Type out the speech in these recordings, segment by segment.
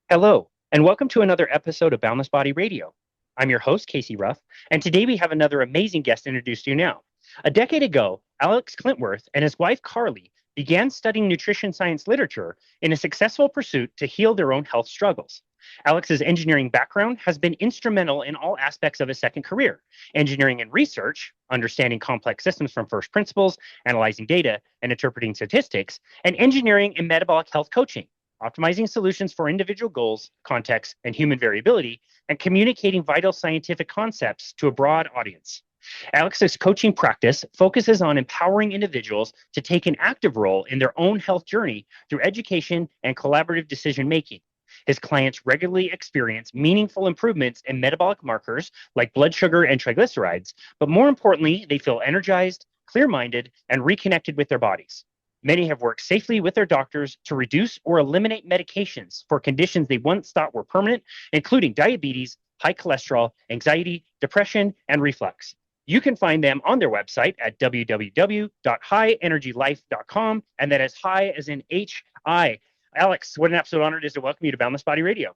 Hello, and welcome to another episode of Boundless Body Radio. I'm your host, Casey Ruff, and today we have another amazing guest to introduce to you now. A decade ago, Alex Klintworth and his wife, Karli, began studying nutrition science literature in a successful pursuit to heal their own health struggles. Alex's engineering background has been instrumental in all aspects of his second career: engineering and research, understanding complex systems from first principles, analyzing data, and interpreting statistics, and engineering and metabolic health coaching, optimizing solutions for individual goals, contexts, and human variability, and communicating vital scientific concepts to a broad audience. Alex's coaching practice focuses on empowering individuals to take an active role in their own health journey through education and collaborative decision making. His clients regularly experience meaningful improvements in metabolic markers like blood sugar and triglycerides, but more importantly, they feel energized, clear minded, and reconnected with their bodies. Many have worked safely with their doctors to reduce or eliminate medications for conditions they once thought were permanent, including diabetes, high cholesterol, anxiety, depression, and reflux. You can find them on their website at www.highenergylife.com, and that is high as in HI. Alex, what an absolute honor it is to welcome you to Boundless Body Radio.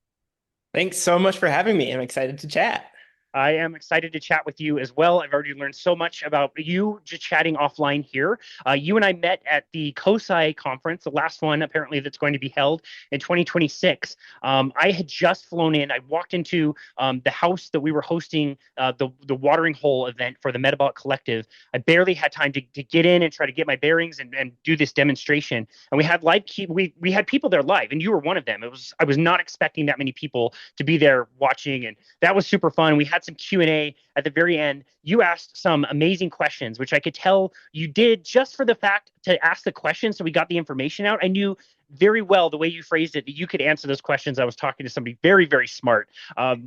Thanks so much for having me. I'm excited to chat. I am excited to chat with you as well. I've already learned so much about you just chatting offline here. You and I met at the COSI conference, the last one apparently that's going to be held in 2026. I had just flown in. I walked into the house that we were hosting the watering hole event for the Metabolic Collective. I barely had time to get in and try to get my bearings and do this demonstration. And we had we had people there live, and you were one of them. I was not expecting that many people to be there watching, and that was super fun. We had some Q&A at the very end. You asked some amazing questions, which I could tell you did just for the fact to ask the questions. So we got the information out. I knew very well the way you phrased it that you could answer those questions. I was talking to somebody very, very smart.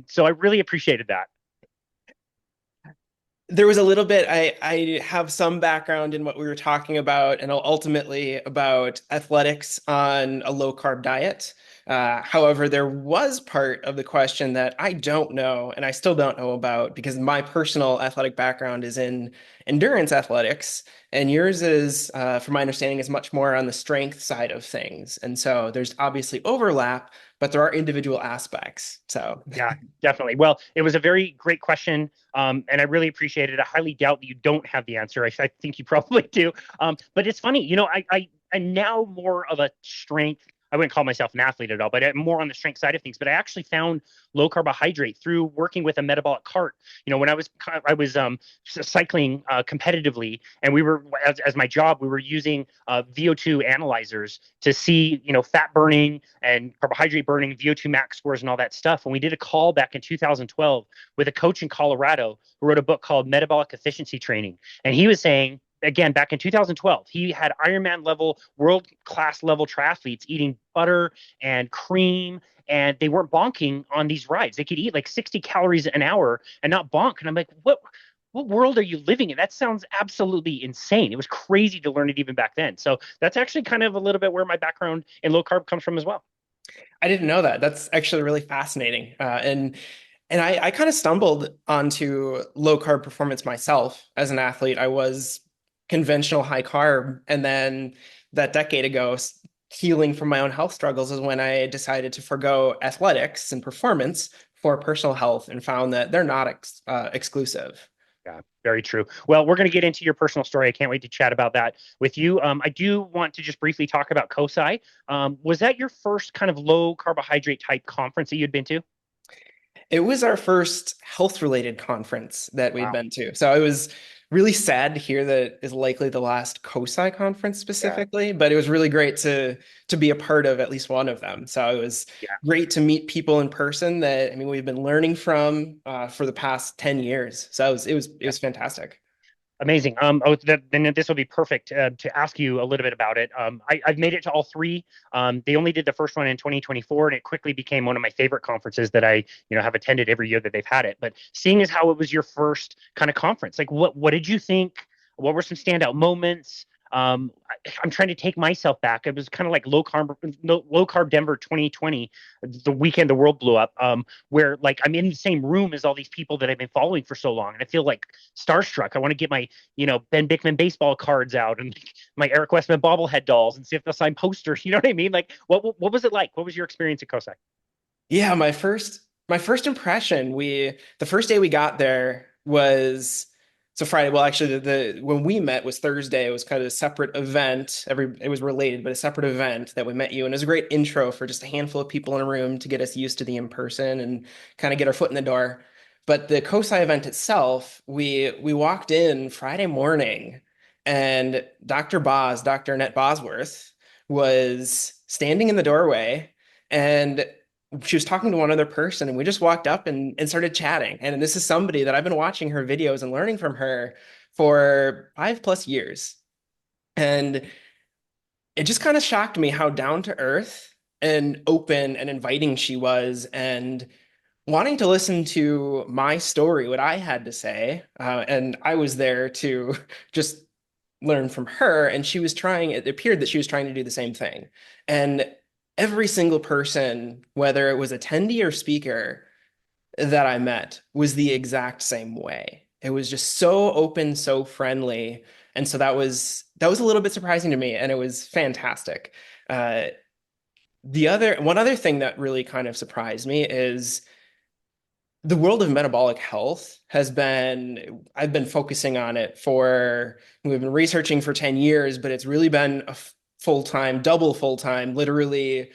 So I really appreciated that. There was a little bit, I have some background in what we were talking about and ultimately about athletics on a low carb diet. However, there was part of the question that I don't know and I still don't know about because my personal athletic background is in endurance athletics, and yours is, from my understanding, is much more on the strength side of things. And so there's obviously overlap, but there are individual aspects. So Yeah, definitely. Well, it was a very great question, and I really appreciate it. I highly doubt that you don't have the answer. I think you probably do. But it's funny, I'm now more of a strength. I wouldn't call myself an athlete at all, but I'm more on the strength side of things. But I actually found low carbohydrate through working with a metabolic cart. When I was cycling competitively, and we were as my job, we were using VO2 analyzers to see fat burning and carbohydrate burning, VO2 max scores, and all that stuff. And we did a call back in 2012 with a coach in Colorado who wrote a book called Metabolic Efficiency Training, and he was saying, again, back in 2012, he had Ironman level, world class level triathletes eating butter and cream, and they weren't bonking on these rides. They could eat like 60 calories an hour and not bonk. And I'm like, what world are you living in? That sounds absolutely insane. It was crazy to learn it even back then. So that's actually kind of a little bit where my background in low carb comes from as well. I didn't know that. That's actually really fascinating. And I kind of stumbled onto low carb performance myself as an athlete. I was conventional high carb, and then that decade ago, healing from my own health struggles is when I decided to forgo athletics and performance for personal health, and found that they're not exclusive. Yeah, very true. Well, we're going to get into your personal story. I can't wait to chat about that with you. I do want to just briefly talk about COSI. Was that your first kind of low carbohydrate type conference that you'd been to? It was our first health related conference that we'd Wow. been to. So it was really sad to hear that it is likely the last COSI conference Yeah. specifically, but it was really great to be a part of at least one of them. So it was Yeah. great to meet people in person that, I mean, we've been learning from for the past 10 years. So it was fantastic. Amazing. Then this will be perfect to ask you a little bit about it. I've made it to all three. They only did the first one in 2024, and it quickly became one of my favorite conferences that I have attended every year that they've had it. But seeing as how it was your first kind of conference, like what did you think? What were some standout moments? I'm trying to take myself back. It was kind of like low carb Denver 2020, the weekend the world blew up. Where like I'm in the same room as all these people that I've been following for so long, and I feel like starstruck. I want to get my Ben Bickman baseball cards out and my Eric Westman bobblehead dolls and see if they'll sign posters. You know what I mean? Like what was it like? What was your experience at COSAC? Yeah, my first impression, the first day we got there was so Friday. Well, actually, the when we met was Thursday. It was kind of a separate event. It was related, but a separate event that we met you, and it was a great intro for just a handful of people in a room to get us used to the in person and kind of get our foot in the door. But the COSI event itself, we walked in Friday morning, and Dr. Annette Bosworth, was standing in the doorway. And she was talking to one other person, and we just walked up and started chatting. And this is somebody that I've been watching her videos and learning from her for 5+ years. And it just kind of shocked me how down to earth and open and inviting she was, and wanting to listen to my story, what I had to say. And I was there to just learn from her, and it appeared that she was trying to do the same thing. And every single person, whether it was attendee or speaker that I met, was the exact same way. It was just so open, so friendly. And so that was a little bit surprising to me, and it was fantastic. Uh, the other one other thing that really kind of surprised me is the world of metabolic health I've been focusing on it we've been researching for 10 years, but it's really been a full-time, double full-time, literally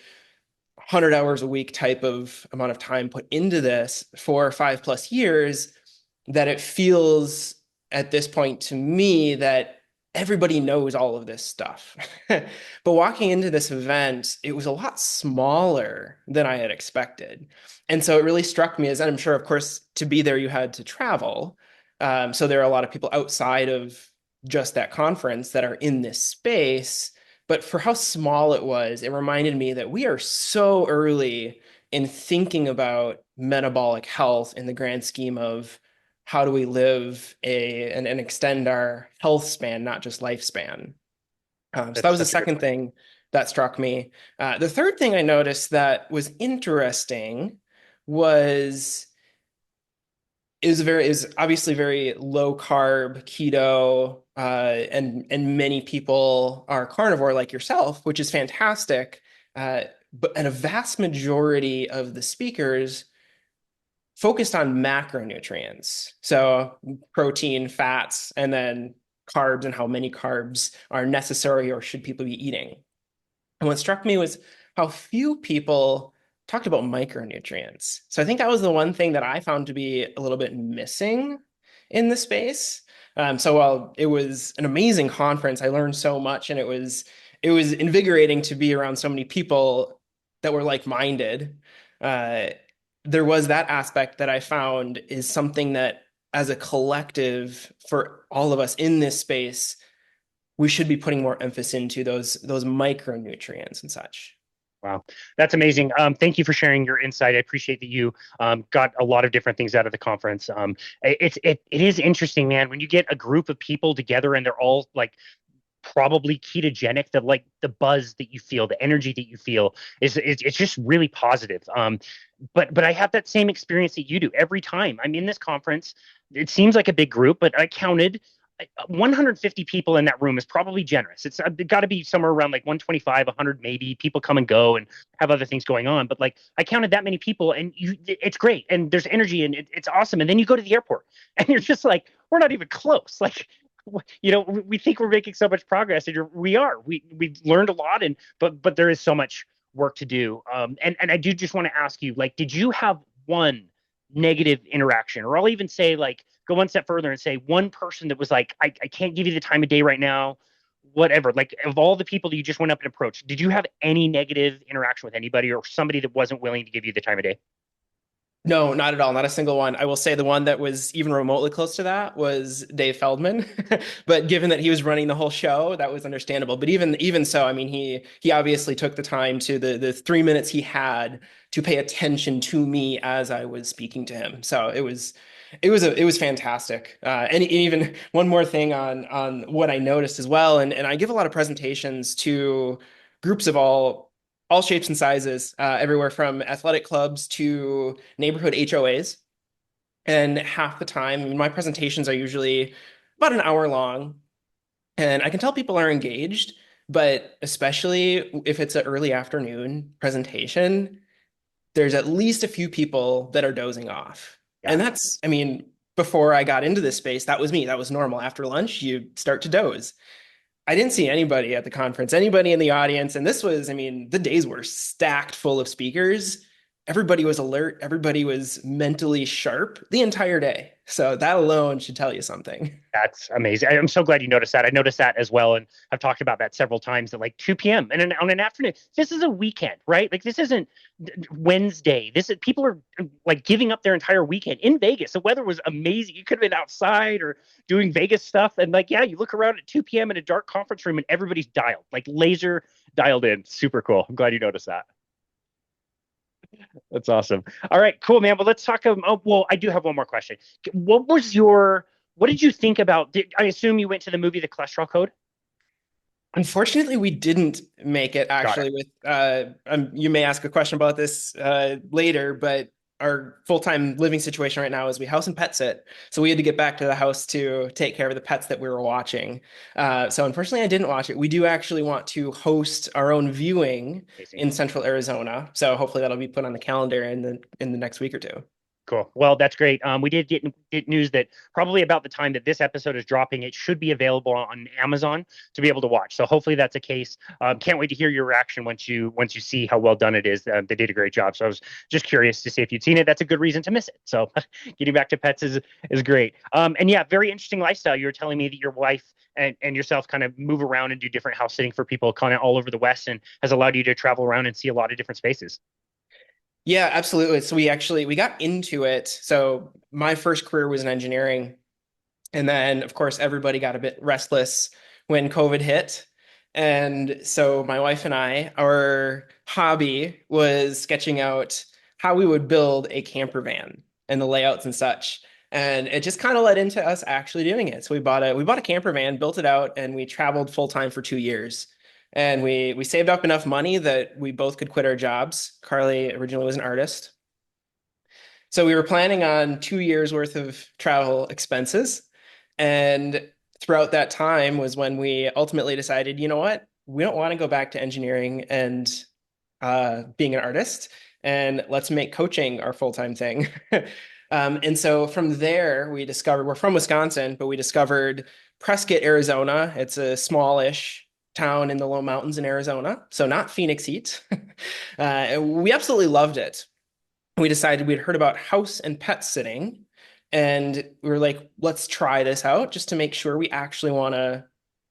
100 hours a week type of amount of time put into this for 5+ years, that it feels at this point to me that everybody knows all of this stuff. But walking into this event, it was a lot smaller than I had expected. And so it really struck me as, and I'm sure, of course, to be there, you had to travel. So there are a lot of people outside of just that conference that are in this space. But for how small it was, it reminded me that we are so early in thinking about metabolic health in the grand scheme of how do we live and extend our health span, not just lifespan. So that That's was the such a good second point. thing that struck me. The third thing I noticed that was interesting was is obviously very low carb, keto, and many people are carnivore like yourself, which is fantastic. And a vast majority of the speakers focused on macronutrients. So protein, fats, and then carbs, and how many carbs are necessary or should people be eating. And what struck me was how few people talked about micronutrients. So I think that was the one thing that I found to be a little bit missing in the space. So while it was an amazing conference, I learned so much, and it was invigorating to be around so many people that were like-minded. Uh, there was that aspect that I found is something that, as a collective, for all of us in this space, we should be putting more emphasis into those micronutrients and such. Wow, that's amazing. Thank you for sharing your insight. I appreciate that you got a lot of different things out of the conference. It is interesting, man, when you get a group of people together and they're all like probably ketogenic, that like the buzz that you feel, the energy that you feel is it's just really positive. But I have that same experience that you do every time I'm in this conference. It seems like a big group, but I counted 150 people in that room is probably generous. It's got to be somewhere around like 125, 100 maybe. People come and go and have other things going on, but like I counted that many people, and it's great, and there's energy, and it's awesome. And then you go to the airport, and you're just like, we're not even close. Like, we think we're making so much progress, and we are. We've learned a lot, and but there is so much work to do. And I do just want to ask you, like, did you have one negative interaction, or I'll even say like go one step further and say one person that was like, I can't give you the time of day right now, whatever. Like, of all the people that you just went up and approached, did you have any negative interaction with anybody, or somebody that wasn't willing to give you the time of day? No, not at all. Not a single one. I will say the one that was even remotely close to that was Dave Feldman. But given that he was running the whole show, that was understandable. But even so, I mean, he obviously took the time to the 3 minutes he had to pay attention to me as I was speaking to him. So it was fantastic. And even one more thing on what I noticed as well, and I give a lot of presentations to groups of all shapes and sizes, everywhere from athletic clubs to neighborhood HOAs. And half the time, I mean, my presentations are usually about an hour long, and I can tell people are engaged, but especially if it's an early afternoon presentation, there's at least a few people that are dozing off. And Yeah. that's, I mean, before I got into this space, that was me. That was normal. After lunch, you start to doze. I didn't see anybody at the conference, anybody in the audience. And this was, I mean, the days were stacked full of speakers. Everybody was alert. Everybody was mentally sharp the entire day. So that alone should tell you something. That's amazing. I'm so glad you noticed that. I noticed that as well. And I've talked about that several times at like 2 p.m. and on an afternoon. This is a weekend, right? Like this isn't Wednesday. This is people are like giving up their entire weekend in Vegas. The weather was amazing. You could have been outside or doing Vegas stuff. And like, yeah, you look around at 2 p.m. in a dark conference room and everybody's dialed, like laser dialed in. Super cool. I'm glad you noticed that. That's awesome. All right, cool, man. Well, let's talk. Oh, well, I do have one more question. What did you think about? I assume you went to the movie The Cholesterol Code. Unfortunately, we didn't make it Got it. actually with you may ask a question about this later, but our full-time living situation right now is we house and pet sit. So we had to get back to the house to take care of the pets that we were watching. So unfortunately, I didn't watch it. We do actually want to host our own viewing Amazing. in Central Arizona. So hopefully that'll be put on the calendar in the next week or two. Cool. Well, that's great. We did get news that probably about the time that this episode is dropping, it should be available on Amazon to be able to watch. So hopefully that's the case. Can't wait to hear your reaction once you see how well done it is. They did a great job. So I was just curious to see if you'd seen it. That's a good reason to miss it. So getting back to pets is great. And yeah, very interesting lifestyle. You were telling me that your wife and yourself kind of move around and do different house sitting for people kind of all over the West and has allowed you to travel around and see a lot of different spaces. Yeah, absolutely. So we got into it. So my first career was in engineering. And then, of course, everybody got a bit restless when COVID hit. And so my wife and I, our hobby was sketching out how we would build a camper van and the layouts and such. And it just kind of led into us actually doing it. So we bought a camper van, built it out, and we traveled full time for 2 years. And we saved up enough money that we both could quit our jobs. Karli originally was an artist. So we were planning on 2 years worth of travel expenses. And throughout that time was when we ultimately decided, you know what? We don't want to go back to engineering and being an artist, and let's make coaching our full-time thing. And so from there, we discovered we're from Wisconsin, but we discovered Prescott, Arizona. It's a smallish town in the low mountains in Arizona, so not Phoenix heat. We absolutely loved it. We decided we'd heard about house and pet sitting, and we were like, let's try this out just to make sure we actually want to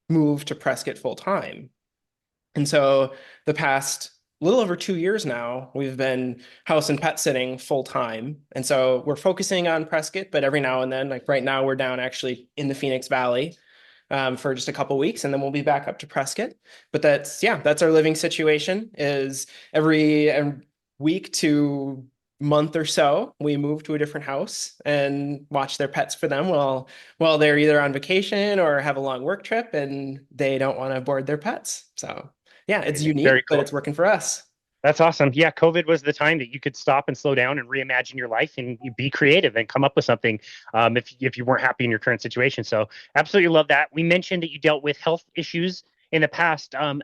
move to Prescott full time. And so the past little over 2 years now, we've been house and pet sitting full time. And so we're focusing on Prescott, but every now and then, like right now, we're down actually in the Phoenix Valley for just a couple weeks, and then we'll be back up to Prescott. But that's our living situation is every week to month or so, we move to a different house and watch their pets for them while they're either on vacation or have a long work trip and they don't want to board their pets. So yeah, it's Amazing. Very unique, but cool. it's working for us. That's awesome. Yeah, COVID was the time that you could stop and slow down and reimagine your life and you be creative and come up with something if you weren't happy in your current situation. So absolutely love that. We mentioned that you dealt with health issues in the past. I'm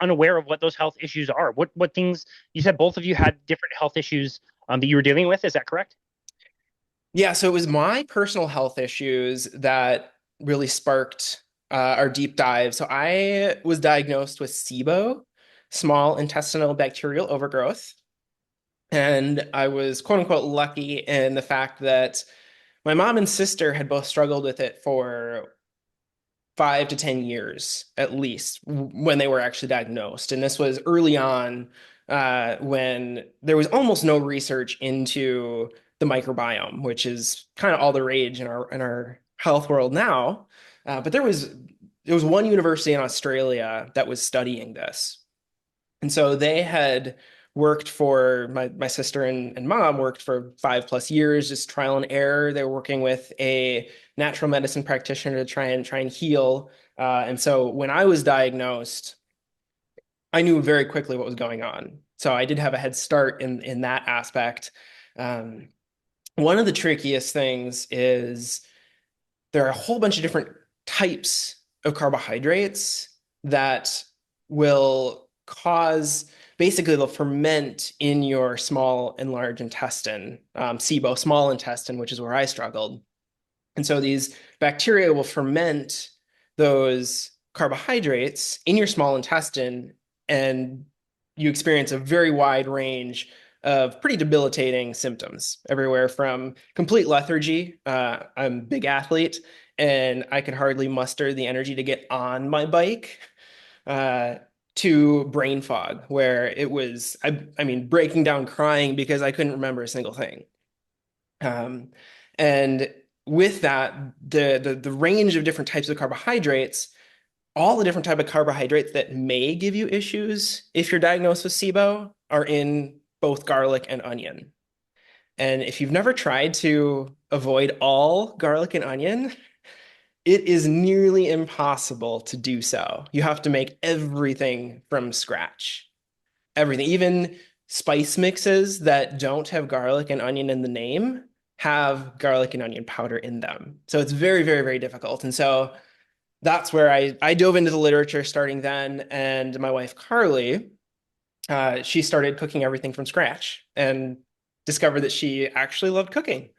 unaware of what those health issues are. What things you said both of you had different health issues that you were dealing with. Is that correct? Yeah, so it was my personal health issues that really sparked our deep dive. So I was diagnosed with SIBO, small intestinal bacterial overgrowth. And I was quote unquote lucky in the fact that my mom and sister had both struggled with it for 5 to 10 years at least when they were actually diagnosed. And this was early on when there was almost no research into the microbiome, which is kind of all the rage in our health world now. But there was one university in Australia that was studying this. And so they had worked for my sister and mom worked for 5 plus years, just trial and error. They were working with a natural medicine practitioner to try and heal. And so when I was diagnosed, I knew very quickly what was going on. So I did have a head start in that aspect. Um, One of the trickiest things is there are a whole bunch of different types of carbohydrates that will cause basically they'll ferment in your small and large intestine, SIBO, small intestine, which is where I struggled. And so these bacteria will ferment those carbohydrates in your small intestine, and you experience a very wide range of pretty debilitating symptoms, everywhere from complete lethargy. I'm a big athlete, and I could hardly muster the energy to get on my bike, uh, to brain fog, where it was, I mean, breaking down crying because I couldn't remember a single thing. Um, and with that, the range of different types of carbohydrates, all the different type of carbohydrates that may give you issues if you're diagnosed with SIBO are in both garlic and onion. And if you've never tried to avoid all garlic and onion, it is nearly impossible to do so. You have to make everything from scratch. Everything, even spice mixes that don't have garlic and onion in the name have garlic and onion powder in them. So it's very, very, very difficult. And so that's where I dove into the literature starting then. And my wife, Karli, she started cooking everything from scratch and discovered that she actually loved cooking.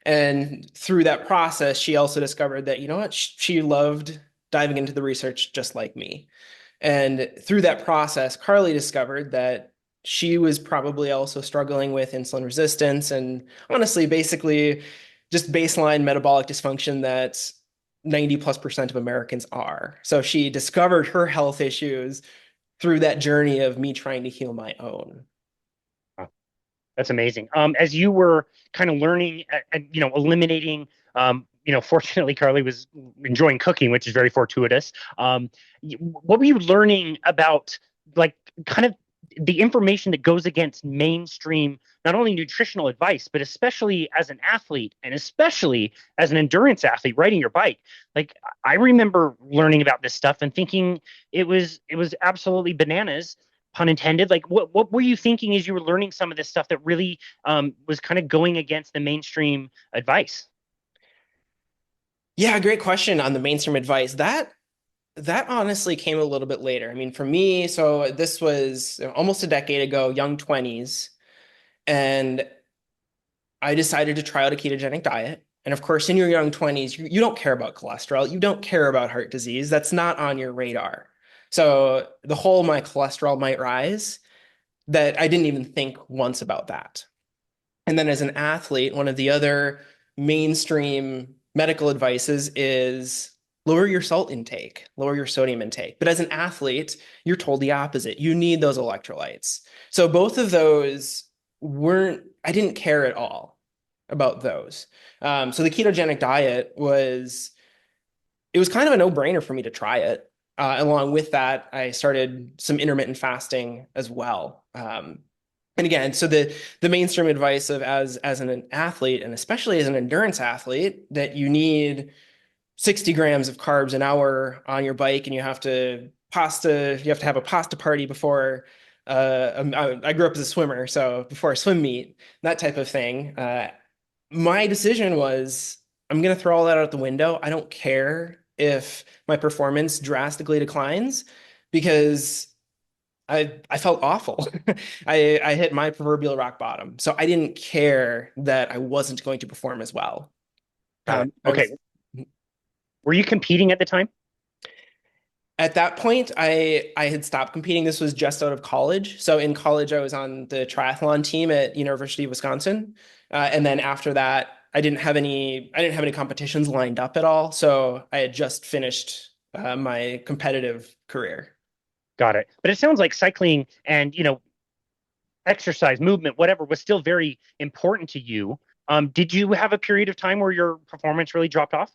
And through that process, she also discovered that, you know what, she loved diving into the research just like me. And through that process, Karli discovered that she was probably also struggling with insulin resistance and honestly, basically just baseline metabolic dysfunction that 90+% of Americans are. So she discovered her health issues through that journey of me trying to heal my own. Wow, that's amazing. As you were kind of learning and eliminating, fortunately, Karli was enjoying cooking, which is very fortuitous. What were you learning about, like, kind of the information that goes against mainstream, not only nutritional advice, but especially as an athlete and especially as an endurance athlete riding your bike? Like, I remember learning about this stuff and thinking it was absolutely bananas, pun intended. Like, what were you thinking as you were learning some of this stuff that really was kind of going against the mainstream advice? Yeah, great question on the mainstream advice. That honestly came a little bit later. I mean, for me, so this was almost a decade ago, young 20s, and I decided to try out a ketogenic diet. And of course, in your young 20s, you don't care about cholesterol. You don't care about heart disease. That's not on your radar. So the whole my cholesterol might rise, that I didn't even think once about that. And then as an athlete, one of the other mainstream medical advices is lower your salt intake, lower your sodium intake. But as an athlete, you're told the opposite. You need those electrolytes. So both of those I didn't care at all about those. So the ketogenic diet it was kind of a no-brainer for me to try it. Along with that, I started some intermittent fasting as well. And again, so the mainstream advice of as an athlete, and especially as an endurance athlete, that you need 60 grams of carbs an hour on your bike, and you have to have a pasta party before. I grew up as a swimmer, so before a swim meet, that type of thing. My decision was I'm going to throw all that out the window. I don't care if my performance drastically declines because I felt awful. I hit my proverbial rock bottom. So I didn't care that I wasn't going to perform as well. Got it. I Okay. was Were you competing at the time? At that point, I had stopped competing. This was just out of college. So in college, I was on the triathlon team at University of Wisconsin. And then after that, I didn't have any competitions lined up at all. So I had just finished my competitive career. Got it. But it sounds like cycling and exercise, movement, whatever, was still very important to you. Did you have a period of time where your performance really dropped off?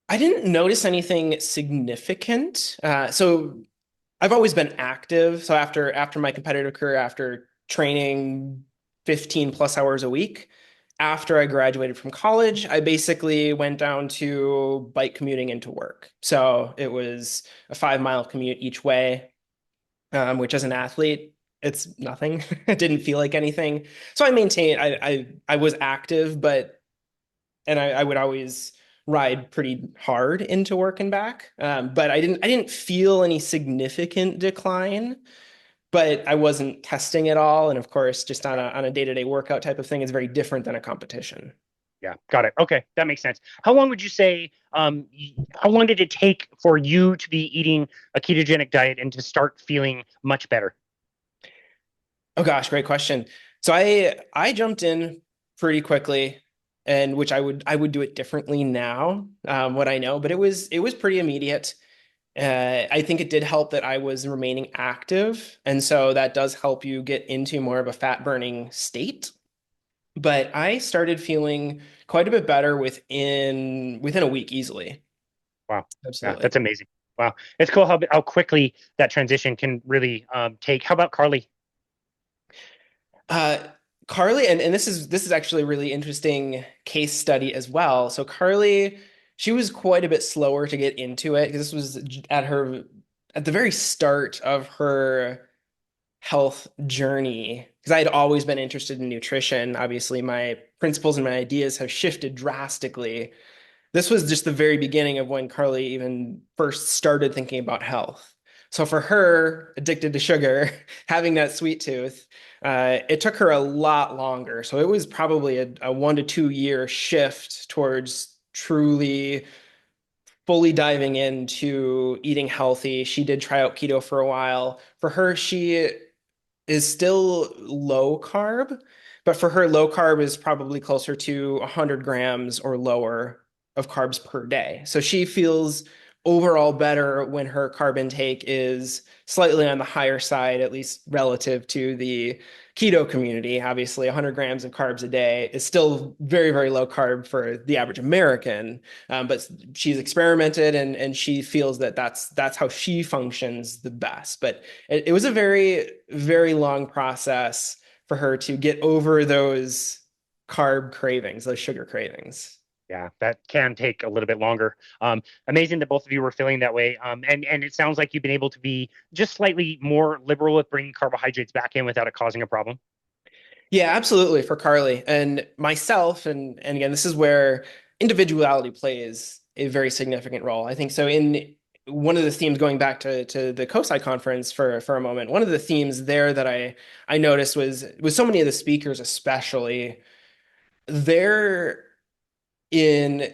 I didn't notice anything significant. So I've always been active. So after my competitive career, after training 15 plus hours a week, after I graduated from college, I basically went down to bike commuting into work. So it was a 5 mile commute each way, which as an athlete, it's nothing. It didn't feel like anything. So I maintained, I was active, but, and I would always ride pretty hard into work and back. But I didn't feel any significant decline, but I wasn't testing it all. And of course, just on a day-to-day workout type of thing is very different than a competition. Yeah, got it. Okay, that makes sense. How long would you say, how long did it take for you to be eating a ketogenic diet and to start feeling much better? Oh gosh, great question. So I jumped in pretty quickly, and which I would do it differently now, what I know, but it was pretty immediate. I think it did help that I was remaining active, and so that does help you get into more of a fat burning state. But I started feeling quite a bit better within a week easily. Wow. Yeah, Absolutely. that's amazing. Wow. It's cool how quickly that transition can really take. How about Karli? Uh, Karli, and this is actually a really interesting case study as well. So Karli, she was quite a bit slower to get into it because this was at the very start of her health journey. Because I had always been interested in nutrition. Obviously, my principles and my ideas have shifted drastically. This was just the very beginning of when Karli even first started thinking about health. So for her, addicted to sugar, having that sweet tooth, it took her a lot longer. So it was probably a 1 to 2 year shift towards truly fully diving into eating healthy. She did try out keto for a while. For her, she is still low carb, but for her, low carb is probably closer to 100 grams or lower of carbs per day. So she feels overall better when her carb intake is slightly on the higher side, at least relative to the keto community. Obviously, 100 grams of carbs a day is still very, very low carb for the average American. But she's experimented and she feels that that's how she functions the best. But it was a very, very long process for her to get over those carb cravings, those sugar cravings. Yeah, that can take a little bit longer. Amazing that both of you were feeling that way. And it sounds like you've been able to be just slightly more liberal with bringing carbohydrates back in without it causing a problem. Yeah, absolutely for Karli and myself. And again, this is where individuality plays a very significant role. I think so. In one of the themes, going back to the COSI conference for a moment, one of the themes there that I noticed was with so many of the speakers, especially, they're in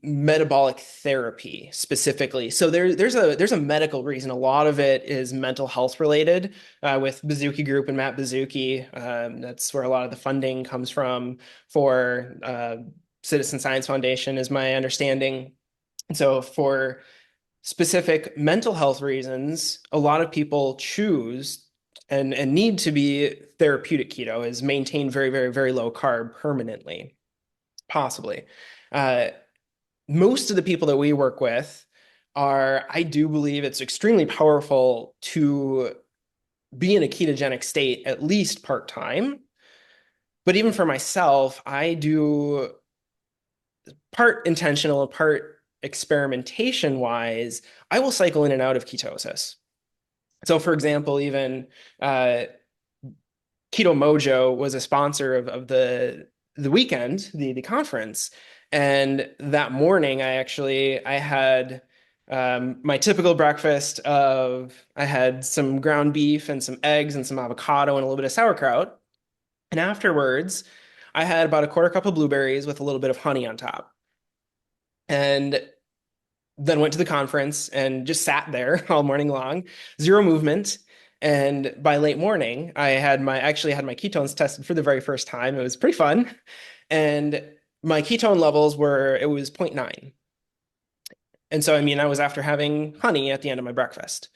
metabolic therapy specifically. So there's a medical reason. A lot of it is mental health related with Bazooki Group and Matt Bazooki. That's where a lot of the funding comes from for Citizen Science Foundation, is my understanding. And so for specific mental health reasons, a lot of people choose and need to be therapeutic keto, is maintain very, very, very low carb permanently, possibly. Uh, Most of the people that we work with I do believe it's extremely powerful to be in a ketogenic state at least part-time. But even for myself, I do part intentional and part experimentation wise, I will cycle in and out of ketosis. So, for example, even uh, Keto Mojo was a sponsor of the weekend, the conference, and that morning I had my typical breakfast of I had some ground beef and some eggs and some avocado and a little bit of sauerkraut, and afterwards I had about a quarter cup of blueberries with a little bit of honey on top, and then went to the conference and just sat there all morning long, zero movement. And by late morning, actually had my ketones tested for the very first time. It was pretty fun. And my ketone levels it was zero point 0.9. And so, I mean, I was after having honey at the end of my breakfast.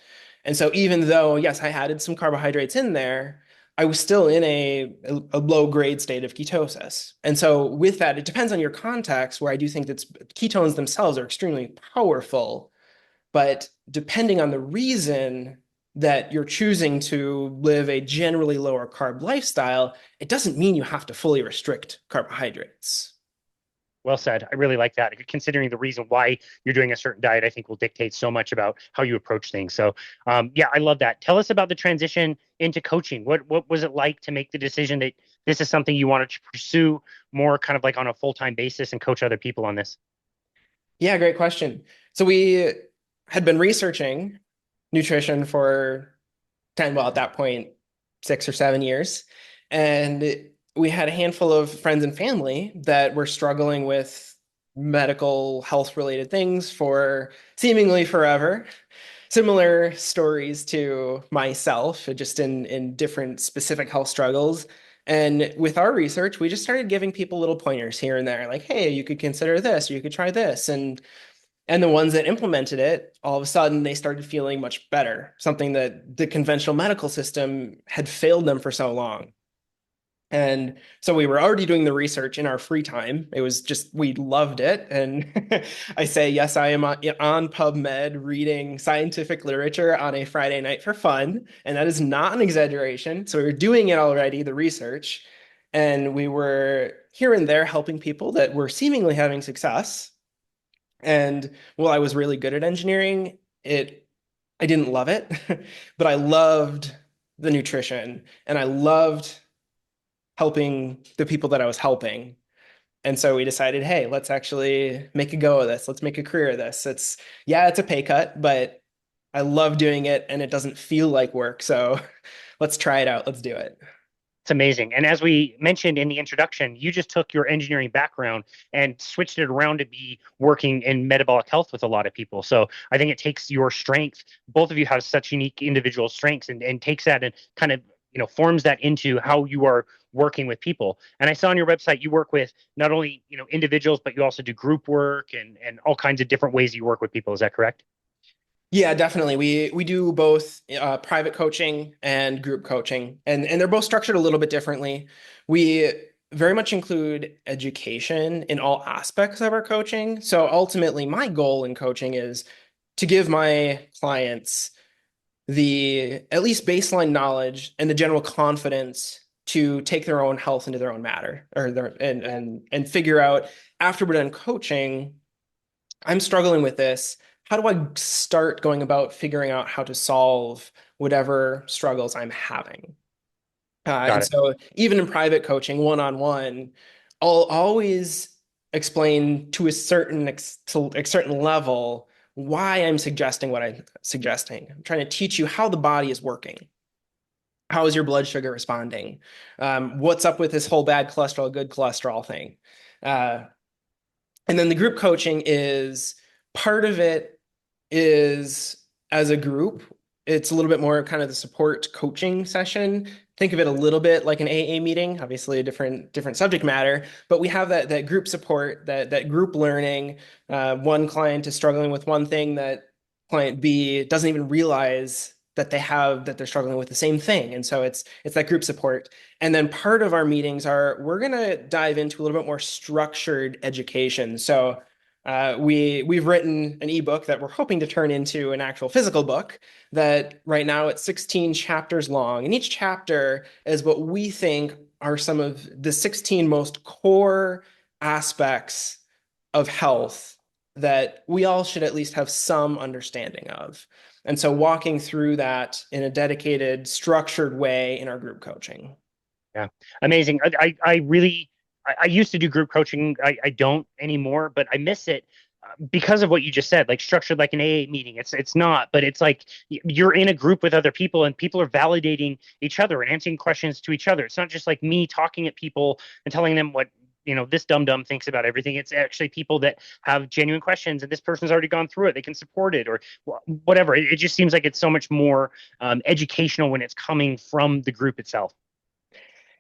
And so even though, yes, I added some carbohydrates in there, I was still in a low grade state of ketosis. And so with that, it depends on your context, where I do think that ketones themselves are extremely powerful, but depending on the reason that you're choosing to live a generally lower carb lifestyle, it doesn't mean you have to fully restrict carbohydrates. Well said. I really like that. Considering the reason why you're doing a certain diet, I think will dictate so much about how you approach things. So, yeah, I love that. Tell us about the transition into coaching. What was it like to make the decision that this is something you wanted to pursue more kind of like on a full-time basis and coach other people on this? Yeah, great question. So we had been researching nutrition for 10, well, at that point, 6 or 7 years. And we had a handful of friends and family that were struggling with medical health related things for seemingly forever. Similar stories to myself, just in different specific health struggles. And with our research, we just started giving people little pointers here and there, like, hey, you could consider this, or you could try this. And the ones that implemented it, all of a sudden they started feeling much better, something that the conventional medical system had failed them for so long. And so we were already doing the research in our free time. It was just, we loved it. And I say, yes, I am on PubMed reading scientific literature on a Friday night for fun. And that is not an exaggeration. So we were doing it already, the research. And we were here and there helping people that were seemingly having success. And while I was really good at engineering, I didn't love it, but I loved the nutrition and I loved helping the people that I was helping. And so we decided, hey, let's actually make a go of this. Let's make a career of this. Yeah, it's a pay cut, but I love doing it and it doesn't feel like work. So let's try it out. Let's do it. It's amazing. And as we mentioned in the introduction, you just took your engineering background and switched it around to be working in metabolic health with a lot of people. So I think it takes your strength. Both of you have such unique individual strengths and takes that and kind of, forms that into how you are working with people. And I saw on your website you work with not only, individuals, but you also do group work and all kinds of different ways you work with people. Is that correct? Yeah, definitely. We do both private coaching and group coaching, and they're both structured a little bit differently. We very much include education in all aspects of our coaching. So ultimately, my goal in coaching is to give my clients the at least baseline knowledge and the general confidence to take their own health into their own matter or and figure out after we're done coaching, I'm struggling with this. How do I start going about figuring out how to solve whatever struggles I'm having? Got And it. so, even in private coaching, one-on-one, I'll always explain to to a certain level why I'm suggesting what I'm suggesting. I'm trying to teach you how the body is working. How is your blood sugar responding? What's up with this whole bad cholesterol, good cholesterol thing? Uh, and then the group coaching is part of it is as a group, it's a little bit more kind of the support coaching session. Think of it a little bit like an AA meeting, obviously a different subject matter, but we have that group support, that group learning. One client is struggling with one thing that client B doesn't even realize that they're struggling with the same thing. And so it's that group support. And then part of our meetings are we're gonna dive into a little bit more structured education. So we've written an ebook that we're hoping to turn into an actual physical book that right now it's 16 chapters long. And each chapter is what we think are some of the 16 most core aspects of health that we all should at least have some understanding of. And so walking through that in a dedicated, structured way in our group coaching. Yeah, amazing. I really I used to do group coaching. I don't anymore, but I miss it because of what you just said, like structured like an AA meeting. It's not, but it's like you're in a group with other people and people are validating each other and answering questions to each other. It's not just like me talking at people and telling them what this dumb dumb thinks about everything. It's actually people that have genuine questions and this person's already gone through it. They can support it or whatever. It just seems like it's so much more educational when it's coming from the group itself.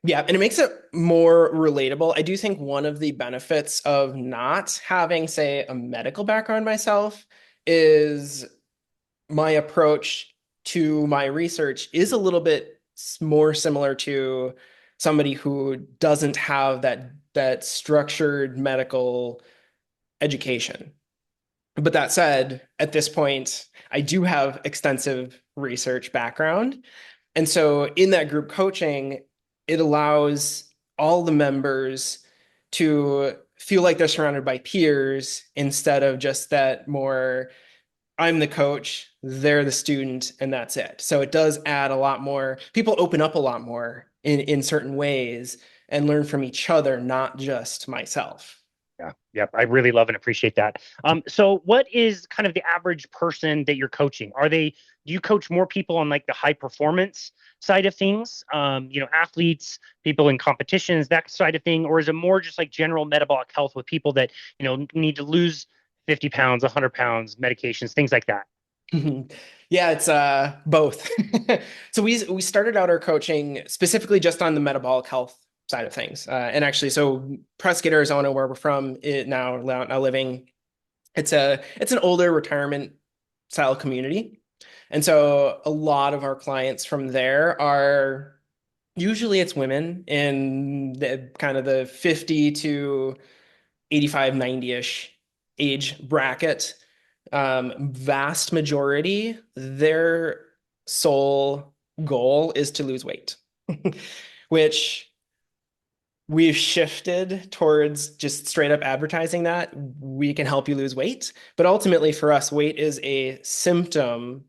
Yeah, and it makes it more relatable. I do think one of the benefits of not having, say, a medical background myself is my approach to my research is a little bit more similar to somebody who doesn't have that structured medical education. But that said, at this point, I do have extensive research background. And so in that group coaching, it allows all the members to feel like they're surrounded by peers instead of just that more, I'm the coach, they're the student, and that's it. So it does add a lot more, people open up a lot more in certain ways and learn from each other, not just myself. Yeah, yep. I really love and appreciate that. So what is kind of the average person that you're coaching? Do you coach more people on like the high performance side of things? Athletes, people in competitions, that side of thing, or is it more just like general metabolic health with people that, need to lose 50 pounds, 100 pounds, medications, things like that? Yeah, it's both. So we started out our coaching specifically just on the metabolic health side of things. And actually, so Prescott, Arizona, where we're from, it now living, it's an older retirement style community. And so a lot of our clients from there are usually it's women in the kind of the 50 to 85, 90-ish age bracket. Vast majority, their sole goal is to lose weight, which we've shifted towards just straight up advertising that we can help you lose weight. But ultimately, for us, weight is a symptom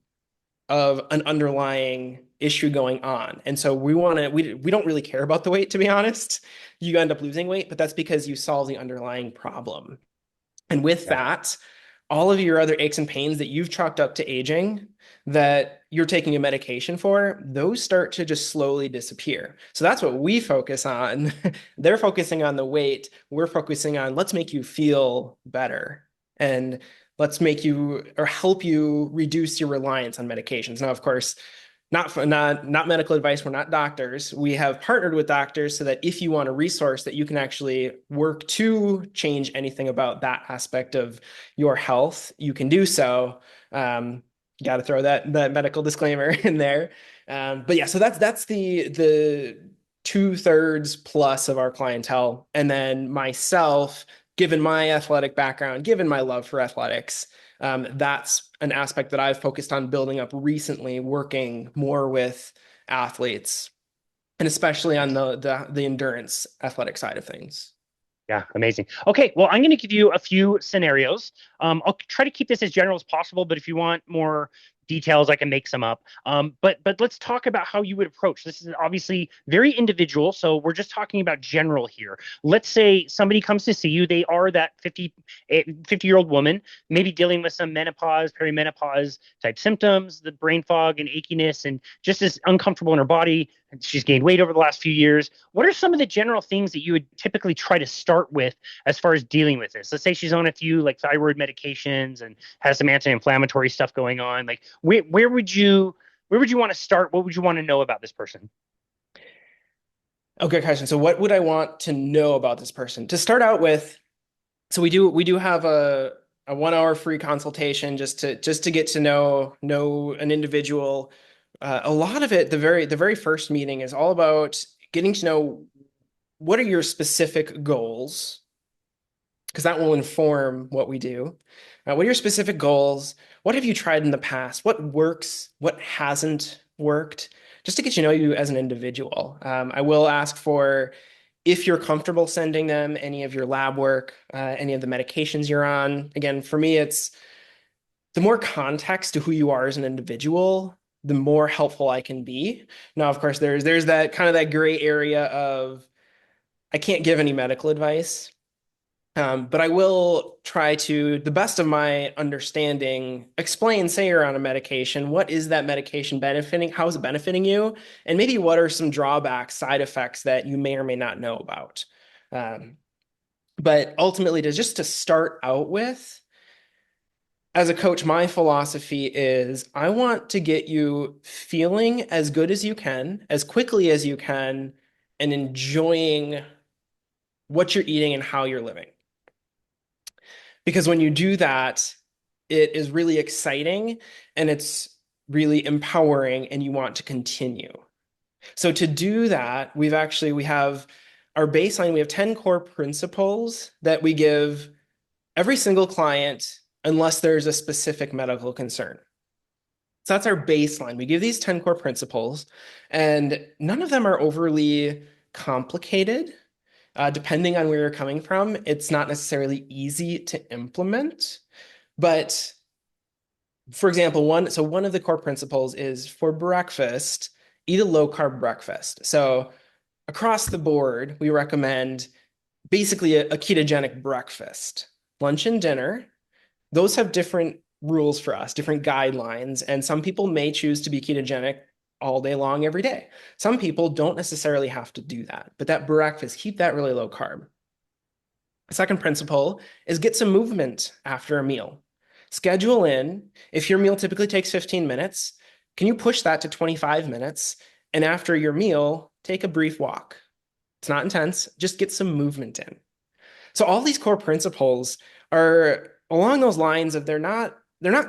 of an underlying issue going on. And so we don't really care about the weight, to be honest. You end up losing weight, but that's because you solve the underlying problem. And with Yeah. that, all of your other aches and pains that you've chalked up to aging that you're taking a medication for, those start to just slowly disappear. So that's what we focus on. They're focusing on the weight. We're focusing on let's make you feel better and let's make you or help you reduce your reliance on medications. Now, of course, not medical advice. We're not doctors. We have partnered with doctors so that if you want a resource that you can actually work to change anything about that aspect of your health, you can do so. Got to throw that medical disclaimer in there. But yeah, so that's the 2/3 plus of our clientele, and then myself, given my athletic background, given my love for athletics. That's an aspect that I've focused on building up recently, working more with athletes, and especially on the endurance athletic side of things. Yeah, amazing. Okay, well, I'm going to give you a few scenarios. I'll try to keep this as general as possible, but if you want more details, I can make some up. But let's talk about how you would approach. This is obviously very individual, so we're just talking about general here. Let's say somebody comes to see you. They are that 50-year-old woman, maybe dealing with some menopause, perimenopause type symptoms, the brain fog and achiness, and just is uncomfortable in her body. She's gained weight over the last few years. What are some of the general things that you would typically try to start with as far as dealing with this? Let's say she's on a few like thyroid medications and has some anti-inflammatory stuff going on. Like where would you want to start? What would you want to know about this person? Okay, question. So what would I want to know about this person? To start out with, so we do have a 1 hour free consultation just to get to know an individual. A lot of it, the very first meeting is all about getting to know what are your specific goals, because that will inform what we do. What are your specific goals? What have you tried in the past? What works? What hasn't worked? Just to get to know you as an individual. I will ask for if you're comfortable sending them any of your lab work, any of the medications you're on. Again, for me, it's the more context to who you are as an individual, the more helpful I can be. Now, of course, there's that kind of that gray area of I can't give any medical advice. But I will try to, the best of my understanding, explain, say you're on a medication, what is that medication benefiting? How is it benefiting you? And maybe what are some drawbacks, side effects that you may or may not know about? Um, but ultimately, just to start out with, as a coach, my philosophy is I want to get you feeling as good as you can, as quickly as you can, and enjoying what you're eating and how you're living. Because when you do that, it is really exciting and it's really empowering and you want to continue. So to do that, we have our baseline, we have 10 core principles that we give every single client unless there's a specific medical concern. So that's our baseline. We give these 10 core principles, and none of them are overly complicated. Depending on where you're coming from, it's not necessarily easy to implement. But for example, one of the core principles is for breakfast, eat a low carb breakfast. So across the board, we recommend basically a ketogenic breakfast. Lunch and dinner, those have different rules for us, different guidelines, and some people may choose to be ketogenic all day long every day. Some people don't necessarily have to do that, but that breakfast, keep that really low carb. The second principle is get some movement after a meal. Schedule in, if your meal typically takes 15 minutes, can you push that to 25 minutes? And after your meal, take a brief walk. It's not intense, just get some movement in. So all these core principles are along those lines of they're not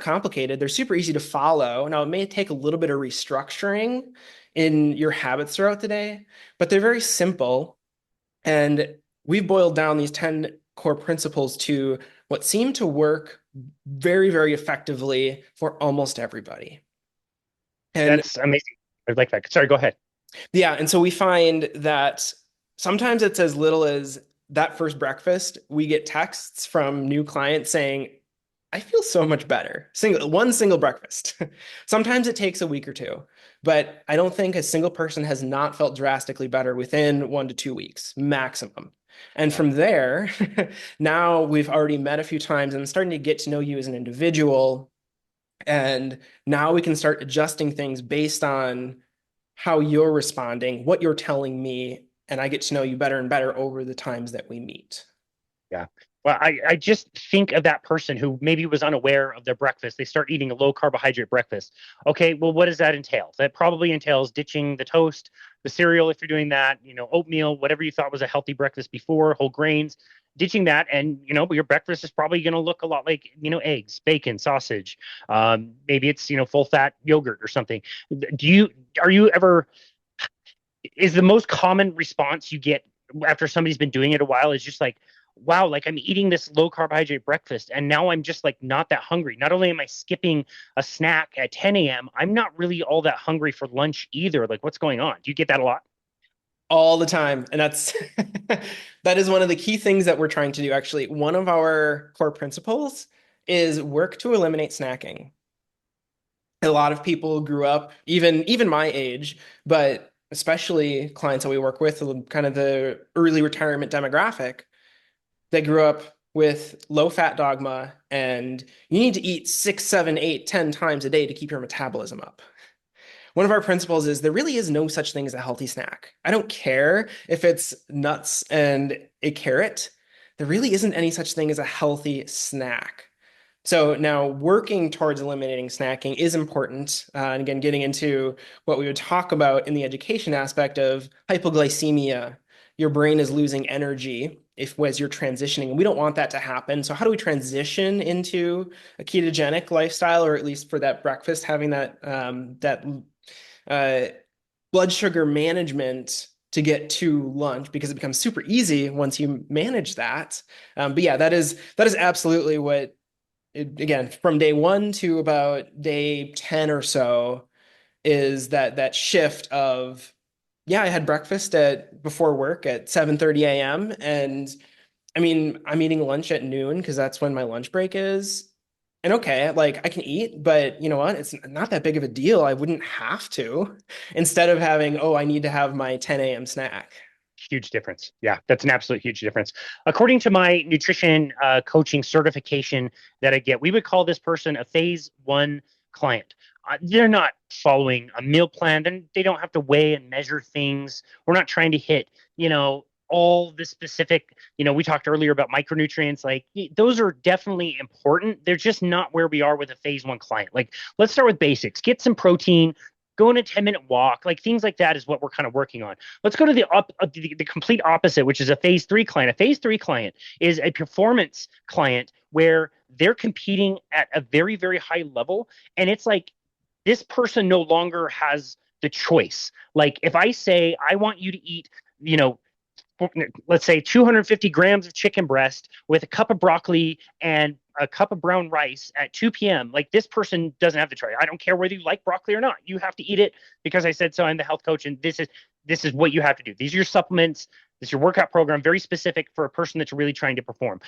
complicated. They're super easy to follow. Now it may take a little bit of restructuring in your habits throughout the day, but they're very simple. And we've boiled down these 10 core principles to what seem to work very, very effectively for almost everybody. And That's amazing. I like that. Sorry, go ahead. yeah, and so we find that sometimes it's as little as that first breakfast, we get texts from new clients saying, I feel so much better. One single breakfast. Sometimes it takes a week or two, but I don't think a single person has not felt drastically better within 1 to 2 weeks maximum. And Yeah. from there, now we've already met a few times and starting to get to know you as an individual. And now we can start adjusting things based on how you're responding, what you're telling me, and I get to know you better and better over the times that we meet. Yeah. Well, I just think of that person who maybe was unaware of their breakfast. They start eating a low carbohydrate breakfast. Okay, well, what does that entail? That probably entails ditching the toast, the cereal if you're doing that, oatmeal, whatever you thought was a healthy breakfast before, whole grains, ditching that. And, your breakfast is probably going to look a lot like, eggs, bacon, sausage. Maybe it's, full fat yogurt or something. Are you ever, is the most common response you get after somebody's been doing it a while is just like, wow, like I'm eating this low carbohydrate breakfast and now I'm just like not that hungry. Not only am I skipping a snack at 10 a.m., I'm not really all that hungry for lunch either. Like, what's going on? Do you get that a lot? All the time. And that's that is one of the key things that we're trying to do. Actually, one of our core principles is work to eliminate snacking. A lot of people grew up, even my age, but especially clients that we work with, kind of the early retirement demographic, that grew up with low fat dogma and you need to eat 6, 7, 8, 10 times a day to keep your metabolism up. One of our principles is there really is no such thing as a healthy snack. I don't care if it's nuts and a carrot. There really isn't any such thing as a healthy snack. So now working towards eliminating snacking is important. And again, getting into what we would talk about in the education aspect of hypoglycemia. Your brain is losing energy as you're transitioning. And we don't want that to happen. So how do we transition into a ketogenic lifestyle, or at least for that breakfast, having that uh, blood sugar management to get to lunch, because it becomes super easy once you manage that. But yeah, that is absolutely what again, from day one to about day 10 or so, is that shift of, yeah, I had breakfast at before work at 7:30 a.m. And I mean, I'm eating lunch at noon because that's when my lunch break is. And okay, like I can eat, but you know what? It's not that big of a deal. I wouldn't have to, instead of having, oh, I need to have my 10 a.m. snack. Huge difference. Yeah, that's an absolute huge difference. According to my nutrition coaching certification that I get, we would call this person a phase one client. They're not following a meal plan. They don't have to weigh and measure things. We're not trying to hit, all the specific, we talked earlier about micronutrients. Like those are definitely important. They're just not where we are with a phase one client. Like, let's start with basics. Get some protein, go on a 10-minute walk, like things like that is what we're kind of working on. Let's go to the complete opposite, which is a phase three client. A phase three client is a performance client where they're competing at a very, very high level. And it's like this person no longer has the choice. Like if I say, I want you to eat, you know, let's say 250 grams of chicken breast with a cup of broccoli and a cup of brown rice at 2 p.m. Like this person doesn't have the choice. I don't care whether you like broccoli or not. You have to eat it because I said so. I'm the health coach, and this is what you have to do. These are your supplements. This is your workout program, very specific for a person that's really trying to perform.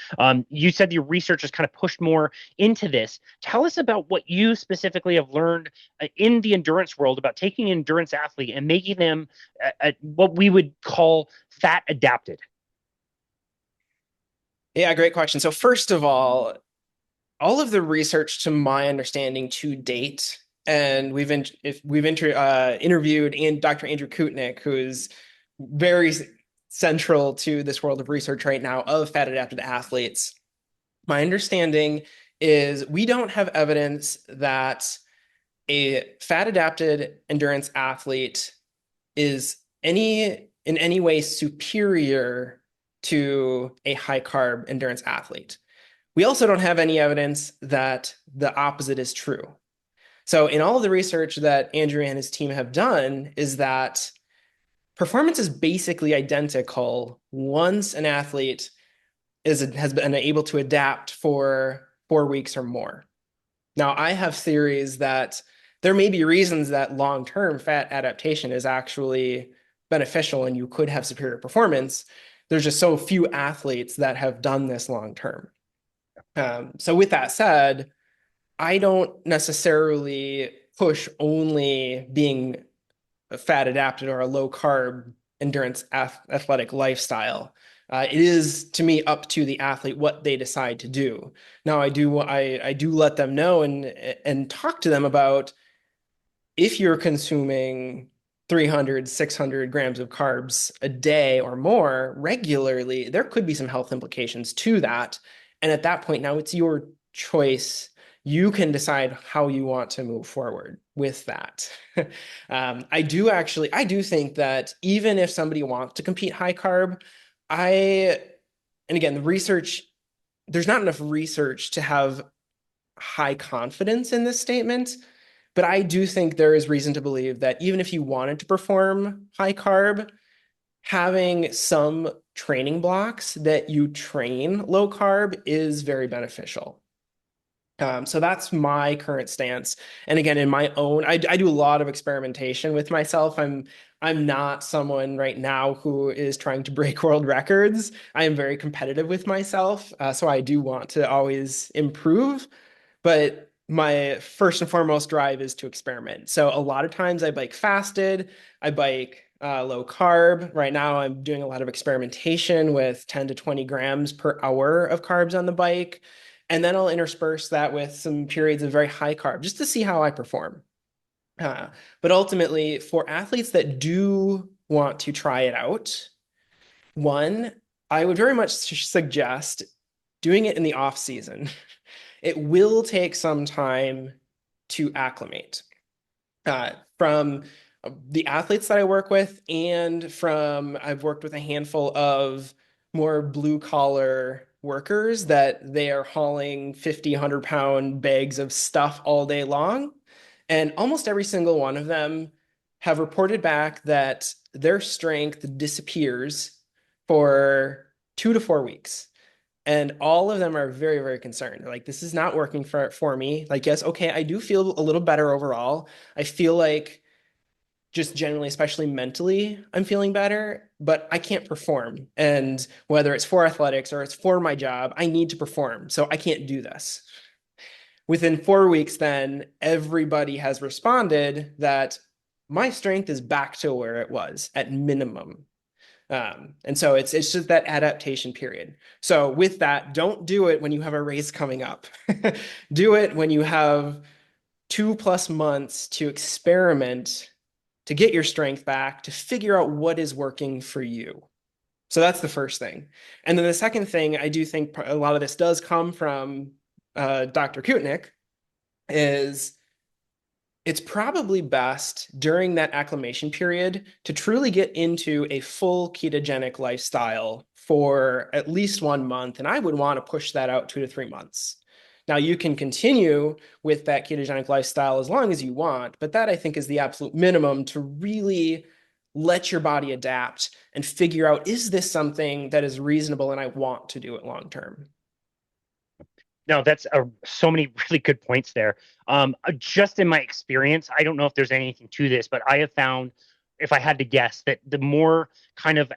You said your research has kind of pushed more into this. Tell us about what you specifically have learned in the endurance world about taking an endurance athlete and making them what we would call fat adapted. Yeah, great question. So first of all of the research, to my understanding, to date, and interviewed Dr. Andrew Kutnick, who's very central to this world of research right now of fat adapted athletes. My understanding is we don't have evidence that a fat adapted endurance athlete is in any way superior to a high carb endurance athlete. We also don't have any evidence that the opposite is true. So in all of the research that Andrew and his team have done is that performance is basically identical once an athlete has been able to adapt for 4 weeks or more. Now, I have theories that there may be reasons that long-term fat adaptation is actually beneficial and you could have superior performance. There's just so few athletes that have done this long-term. So with that said, I don't necessarily push only being a fat adapted or a low carb endurance athletic lifestyle. It is to me up to the athlete what they decide to do. Now I do let them know and talk to them about if you're consuming 300, 600 grams of carbs a day or more regularly, there could be some health implications to that. And at that point, now it's your choice. You can decide how you want to move forward with that. I do think that even if somebody wants to compete high carb, I, and again, there's not enough research to have high confidence in this statement. But I do think there is reason to believe that even if you wanted to perform high carb, having some training blocks that you train low carb is very beneficial. So that's my current stance. And again, in my own, I do a lot of experimentation with myself. I'm not someone right now who is trying to break world records. I am very competitive with myself, so I do want to always improve. But my first and foremost drive is to experiment. So a lot of times I bike fasted, I bike low carb. Right now I'm doing a lot of experimentation with 10 to 20 grams per hour of carbs on the bike. And then I'll intersperse that with some periods of very high carb just to see how I perform. Uh, but ultimately, for athletes that do want to try it out, one, I would very much suggest doing it in the off season. It will take some time to acclimate. From the athletes that I work with, and from I've worked with a handful of more blue collar workers that they are hauling 50, 100-pound bags of stuff all day long. And almost every single one of them have reported back that their strength disappears for 2 to 4 weeks. And all of them are very, very concerned. They're like, this is not working for me. Like, yes, okay, I do feel a little better overall. I feel like just generally, especially mentally, I'm feeling better, but I can't perform. And whether it's for athletics or it's for my job, I need to perform. So I can't do this. Within 4 weeks, then everybody has responded that my strength is back to where it was at minimum. And so it's just that adaptation period. So with that, don't do it when you have a race coming up. Do it when you have 2+ months to experiment, to get your strength back, to figure out what is working for you. So that's the first thing. And then the second thing, I do think a lot of this does come from Dr. Kutnick, is it's probably best during that acclimation period to truly get into a full ketogenic lifestyle for at least 1 month. And I would want to push that out 2 to 3 months. Now, you can continue with that ketogenic lifestyle as long as you want, but that I think is the absolute minimum to really let your body adapt and figure out, is this something that is reasonable and I want to do it long term? No, that's so many really good points there. Just in my experience, I don't know if there's anything to this, but I have found, if I had to guess, that the more kind of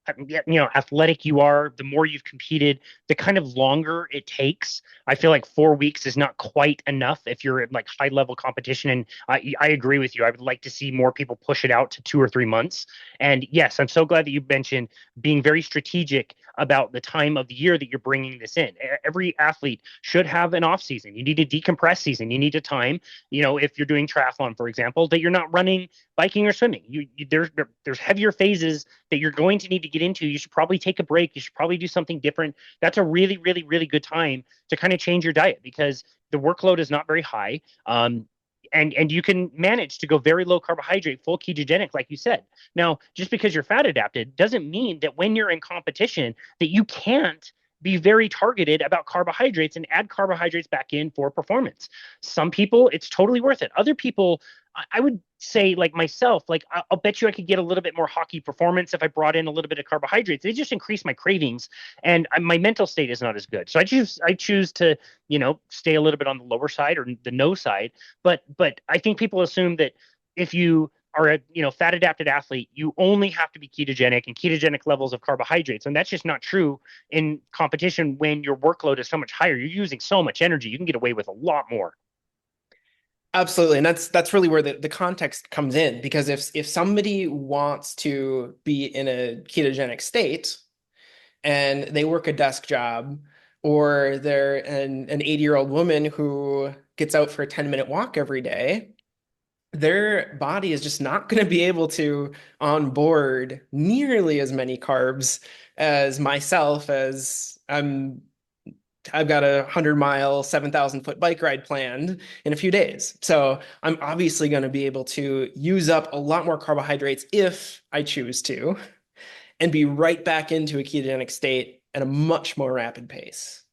athletic you are, the more you've competed, the kind of longer it takes. I feel like 4 weeks is not quite enough if you're in like high level competition. And I agree with you. I would like to see more people push it out to 2 or 3 months. And yes, I'm so glad that you mentioned being very strategic about the time of the year that you're bringing this in. Every athlete should have an off season. You need a decompress season. You need a time, if you're doing triathlon, for example, that you're not running, biking, or swimming. There's heavier phases that you're going to need to get into. You should probably take a break. You should probably do something different. That's a really, really, really good time to kind of change your diet because the workload is not very high. And you can manage to go very low carbohydrate, full ketogenic, like you said. Now, just because you're fat adapted doesn't mean that when you're in competition that you can't be very targeted about carbohydrates and add carbohydrates back in for performance. Some people, it's totally worth it. Other people, I would say, like myself, like I'll bet you I could get a little bit more hockey performance if I brought in a little bit of carbohydrates. They just increase my cravings, and my mental state is not as good. So I choose to stay a little bit on the lower side or the no side. But I think people assume that if you are a fat adapted athlete, you only have to be ketogenic and ketogenic levels of carbohydrates, and that's just not true in competition when your workload is so much higher. You're using so much energy, you can get away with a lot more. Absolutely. And that's really where the context comes in. Because if somebody wants to be in a ketogenic state and they work a desk job, or they're an 80-year-old woman who gets out for a 10-minute walk every day, their body is just not going to be able to onboard nearly as many carbs as myself, as I've got a 100-mile, 7,000-foot bike ride planned in a few days. So I'm obviously going to be able to use up a lot more carbohydrates if I choose to, and be right back into a ketogenic state at a much more rapid pace.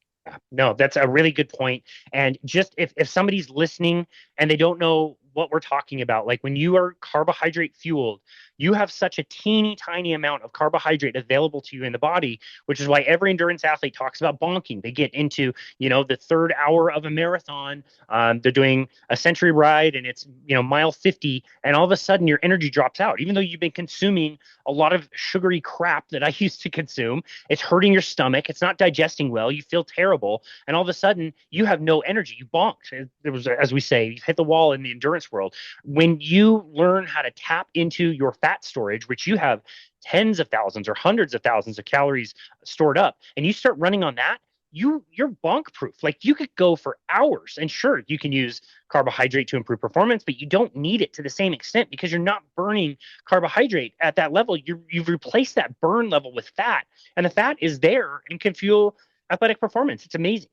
No, that's a really good point. And just if somebody's listening and they don't know what we're talking about, like when you are carbohydrate fueled, you have such a teeny tiny amount of carbohydrate available to you in the body, which is why every endurance athlete talks about bonking. They get into, the third hour of a marathon. They're doing a century ride and it's, mile 50, and all of a sudden your energy drops out, even though you've been consuming a lot of sugary crap that I used to consume. It's hurting your stomach. It's not digesting well. You feel terrible. And all of a sudden, you have no energy. You bonked. It was, as we say, you've hit the wall in the endurance world. When you learn how to tap into your fat storage, which you have tens of thousands or hundreds of thousands of calories stored up, and you start running on that, you're bonk proof. Like you could go for hours, and sure, you can use carbohydrate to improve performance, but you don't need it to the same extent because you're not burning carbohydrate at that level. You've replaced that burn level with fat, and the fat is there and can fuel athletic performance. It's amazing.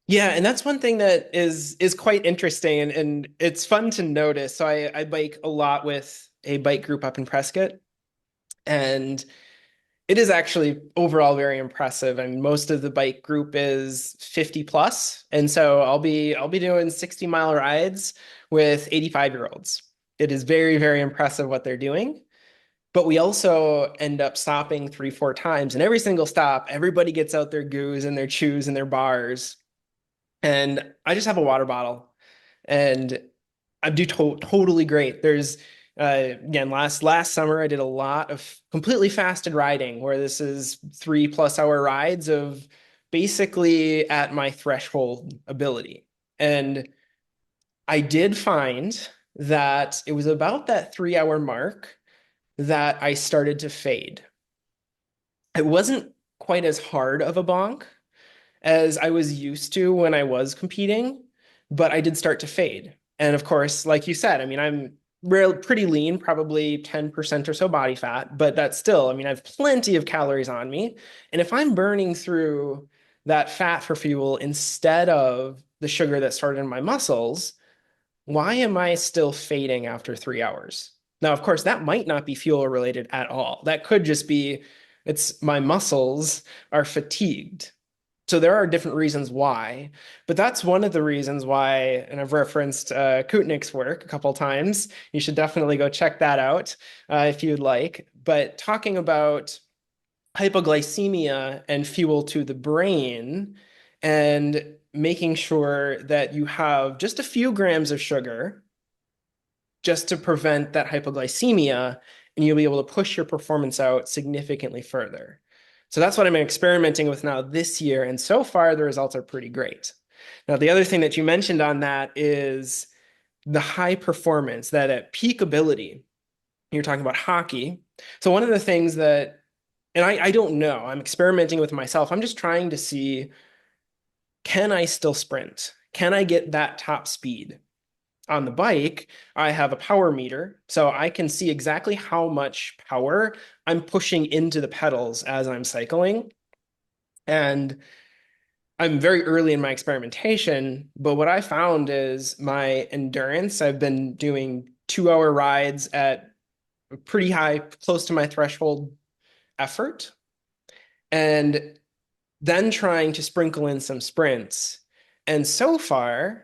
Yeah, and that's one thing that is quite interesting, and it's fun to notice. So I bike a lot with a bike group up in Prescott, and it is actually overall very impressive. And most of the bike group is 50 plus. And so I'll be doing 60-mile rides with 85-year-olds. It is very, very impressive what they're doing. But we also end up stopping 3, 4 times. And every single stop, everybody gets out their goos and their chews and their bars. And I just have a water bottle. And I do totally great. There's again, last summer I did a lot of completely fasted riding, where this is 3+ hour rides of basically at my threshold ability. And I did find that it was about that 3 hour mark that I started to fade. It wasn't quite as hard of a bonk as I was used to when I was competing, but I did start to fade. And of course, like you said, I mean, I'm pretty lean, probably 10% or so body fat, but that's still, I mean, I have plenty of calories on me. And if I'm burning through that fat for fuel instead of the sugar that started in my muscles, why am I still fading after 3 hours? Now, of course, that might not be fuel related at all. That could just be it's my muscles are fatigued. So there are different reasons why, but that's one of the reasons why, and I've referenced Kutnik's work a couple times. You should definitely go check that out if you'd like. But talking about hypoglycemia and fuel to the brain, and making sure that you have just a few grams of sugar just to prevent that hypoglycemia, and you'll be able to push your performance out significantly further. So that's what I'm experimenting with now this year. And so far, the results are pretty great. Now, the other thing that you mentioned on that is the high performance, that at peak ability. You're talking about hockey. So one of the things that, and I don't know, I'm experimenting with myself. I'm just trying to see, can I still sprint? Can I get that top speed? On the bike, I have a power meter, so I can see exactly how much power I'm pushing into the pedals as I'm cycling. And I'm very early in my experimentation, but what I found is my endurance, I've been doing 2 hour rides at a pretty high, close to my threshold effort, and then trying to sprinkle in some sprints. And so far,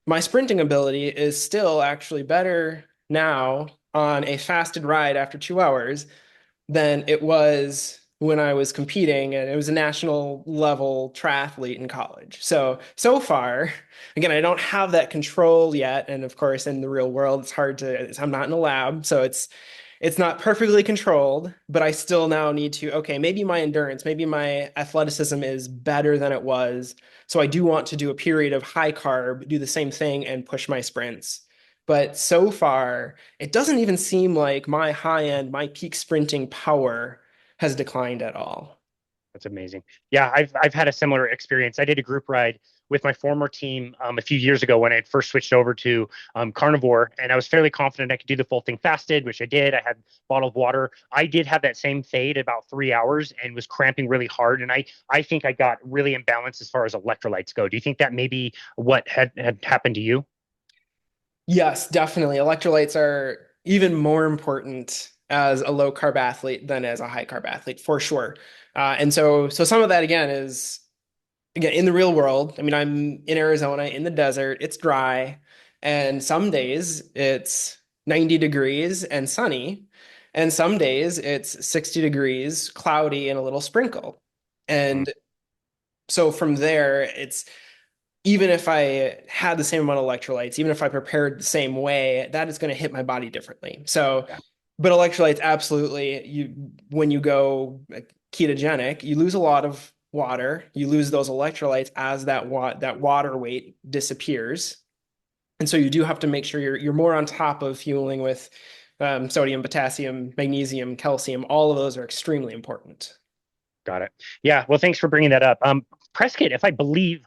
my sprinting ability is still actually better now on a fasted ride after 2 hours than it was when I was competing, and it was a national level triathlete in college. So far, again, I don't have that control yet. And of course, in the real world, it's hard to, I'm not in a lab. So it's not perfectly controlled, but I still now need to, okay, maybe my endurance, maybe my athleticism is better than it was. So I do want to do a period of high carb, do the same thing and push my sprints. But so far, it doesn't even seem like my high end, my peak sprinting power has declined at all. That's amazing. Yeah, I've had a similar experience. I did a group ride with my former team a few years ago when I had first switched over to carnivore, and I was fairly confident I could do the full thing fasted, which I did. I had a bottle of water. I did have that same fade about 3 hours and was cramping really hard, and I think I got really imbalanced as far as electrolytes go. Do you think that maybe what had happened to you? Yes, definitely. Electrolytes are even more important as a low carb athlete than as a high carb athlete, for sure. And so some of that again is again in the real world. I mean, I'm in Arizona in the desert. It's dry, and some days it's 90 degrees and sunny, and some days it's 60 degrees, cloudy, and a little sprinkle. Mm, And so from there, it's even if I had the same amount of electrolytes, even if I prepared the same way, that is going to hit my body differently. So, yeah, but electrolytes, absolutely. When you go ketogenic, you lose a lot of water. You lose those electrolytes as that water weight disappears. And so you do have to make sure you're more on top of fueling with sodium, potassium, magnesium, calcium. All of those are extremely important. got it. Yeah, well, thanks for bringing that up. Prescott, if I believe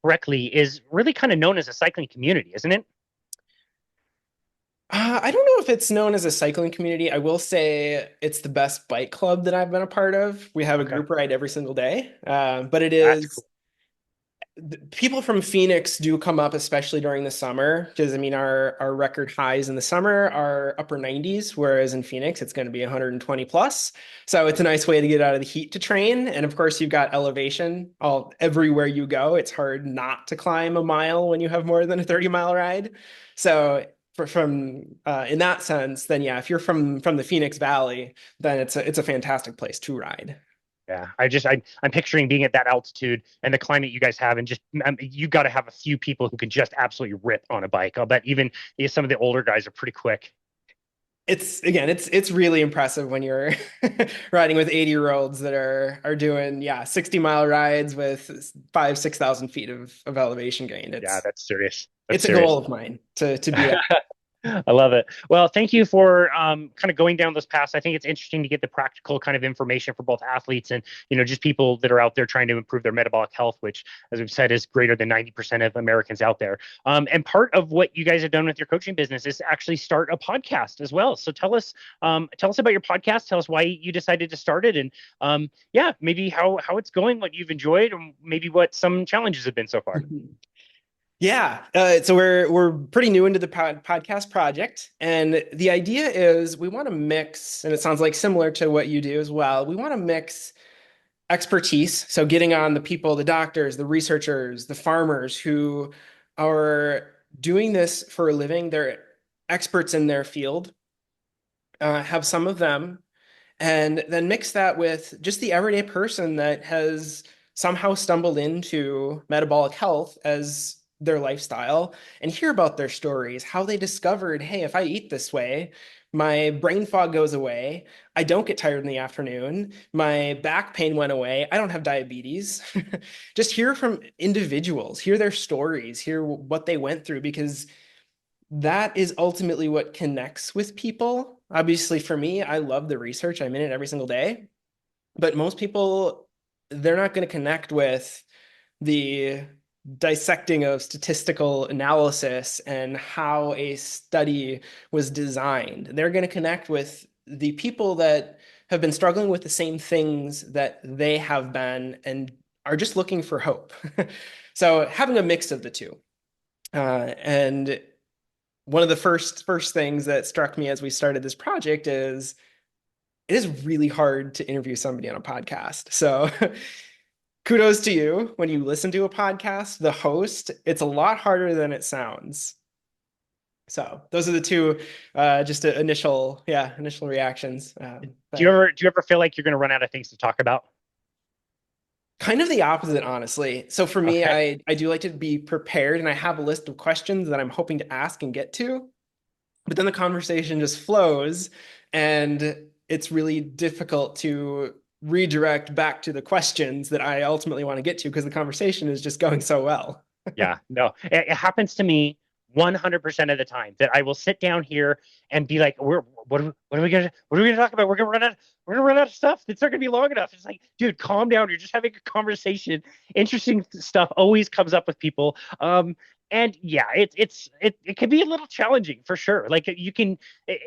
correctly, is really kind of known as a cycling community, isn't it? I don't know if it's known as a cycling community. I will say it's the best bike club that I've been a part of. We have a Okay, group ride every single day. But it that's is cool. people from Phoenix do come up, especially during the summer, because I mean our record highs in the summer are upper 90s, whereas in Phoenix it's going to be 120 plus. So it's a nice way to get out of the heat to train. And of course, you've got elevation all everywhere you go. It's hard not to climb a mile when you have more than a 30-mile ride. So from in that sense, then yeah, if you're from the Phoenix Valley, then it's a fantastic place to ride. Yeah, I'm picturing being at that altitude and the climate you guys have, and just you got to have a few people who can just absolutely rip on a bike. I'll bet even some of the older guys are pretty quick. It's really impressive when you're riding with 80-year-olds that are doing 60-mile rides with 6,000 feet of elevation gain. Yeah, that's serious. That's It's a goal serious. of mine to be that. I love it. Well, thank you for kind of going down this path. I think it's interesting to get the practical kind of information for both athletes and just people that are out there trying to improve their metabolic health, which, as we've said, is greater than 90% of Americans out there. And part of what you guys have done with your coaching business is actually start a podcast as well. So tell us about your podcast. Tell us why you decided to start it, and yeah, maybe how it's going, what you've enjoyed, and maybe what some challenges have been so far. Yeah, so we're pretty new into the podcast project, and the idea is we want to mix, and it sounds like similar to what you do as well. We want to mix expertise, so getting on the people, the doctors, the researchers, the farmers who are doing this for a living. They're experts in their field. Have some of them, and then mix that with just the everyday person that has somehow stumbled into metabolic health as their lifestyle, and hear about their stories, how they discovered, hey, if I eat this way, My brain fog goes away. I don't get tired in the afternoon. My back pain went away. I don't have diabetes. Just hear from individuals, hear their stories, hear what they went through, because that is ultimately what connects with people. Obviously, for me, I love the research. I'm in it every single day. But most people, they're not going to connect with the dissecting of statistical analysis and how a study was designed. They're going to connect with the people that have been struggling with the same things that they have been and are just looking for hope. So having a mix of the two. And one of the first things that struck me as we started this project is it is really hard to interview somebody on a podcast. So kudos to you when you listen to a podcast, the host, it's a lot harder than it sounds. So those are the two just initial reactions. Do you ever feel like you're going to run out of things to talk about? Kind of the opposite, honestly. So for me, Okay. I do like to be prepared, and I have a list of questions that I'm hoping to ask and get to. But then the conversation just flows, and it's really difficult to redirect back to the questions that I ultimately want to get to because the conversation is just going so well. Yeah, no, it happens to me 100% of the time that I will sit down here and be like, what are we gonna talk about? We're gonna run out of stuff. It's not gonna be long enough. It's like, dude, calm down. You're just having a conversation. Interesting stuff always comes up with people. And yeah, it can be a little challenging for sure. Like you can,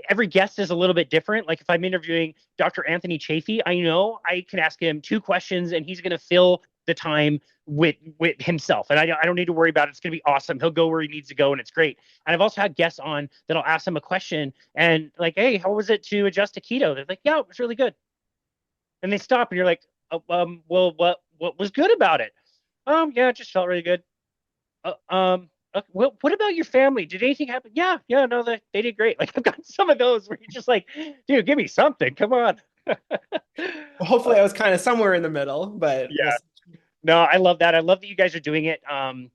every guest is a little bit different. Like if I'm interviewing Dr. Anthony Chafee, I know I can ask him two questions and he's gonna fill the time with himself, and I don't need to worry about it. It's going to be awesome. He'll go where he needs to go, and it's great. And I've also had guests on that I'll ask them a question, and like, hey, how was it to adjust to keto? They're like, yeah, it was really good. And they stop, and you're like, oh, well, what was good about it? Yeah, it just felt really good. Well, what about your family? Did anything happen? Yeah, no, they did great. Like I've got some of those where you're just like, dude, give me something. Come on. Well, hopefully, I was kind of somewhere in the middle, but we'll Yeah. see. No, I love that. I love that you guys are doing it.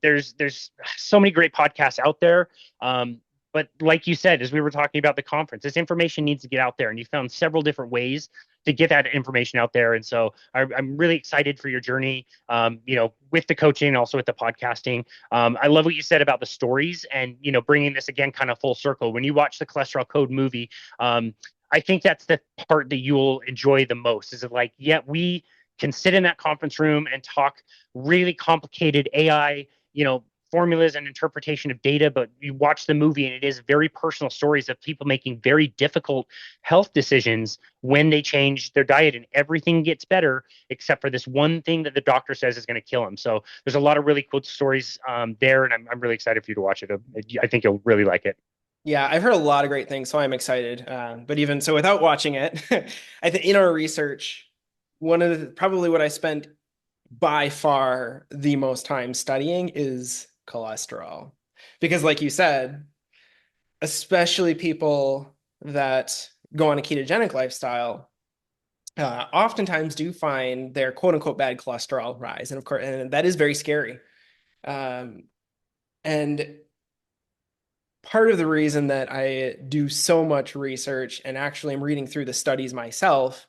There's so many great podcasts out there. But like you said, as we were talking about the conference, this information needs to get out there, and you found several different ways to get that information out there. And so I'm really excited for your journey. With the coaching, and also with the podcasting. I love what you said about the stories, and bringing this again kind of full circle. When you watch the Cholesterol Code movie, I think that's the part that you'll enjoy the most. Is it like, yeah, we can sit in that conference room and talk really complicated AI, formulas and interpretation of data, but you watch the movie and it is very personal stories of people making very difficult health decisions when they change their diet, and everything gets better except for this one thing that the doctor says is going to kill them. So there's a lot of really cool stories there, and I'm really excited for you to watch it. I think you'll really like it. Yeah, I've heard a lot of great things, so I'm excited. But even so, without watching it, I think in our research, one of probably what I spent by far the most time studying is cholesterol. Because, like you said, especially people that go on a ketogenic lifestyle, oftentimes do find their quote unquote bad cholesterol rise. And of course, and that is very scary. Um, and part of the reason that I do so much research and actually am reading through the studies myself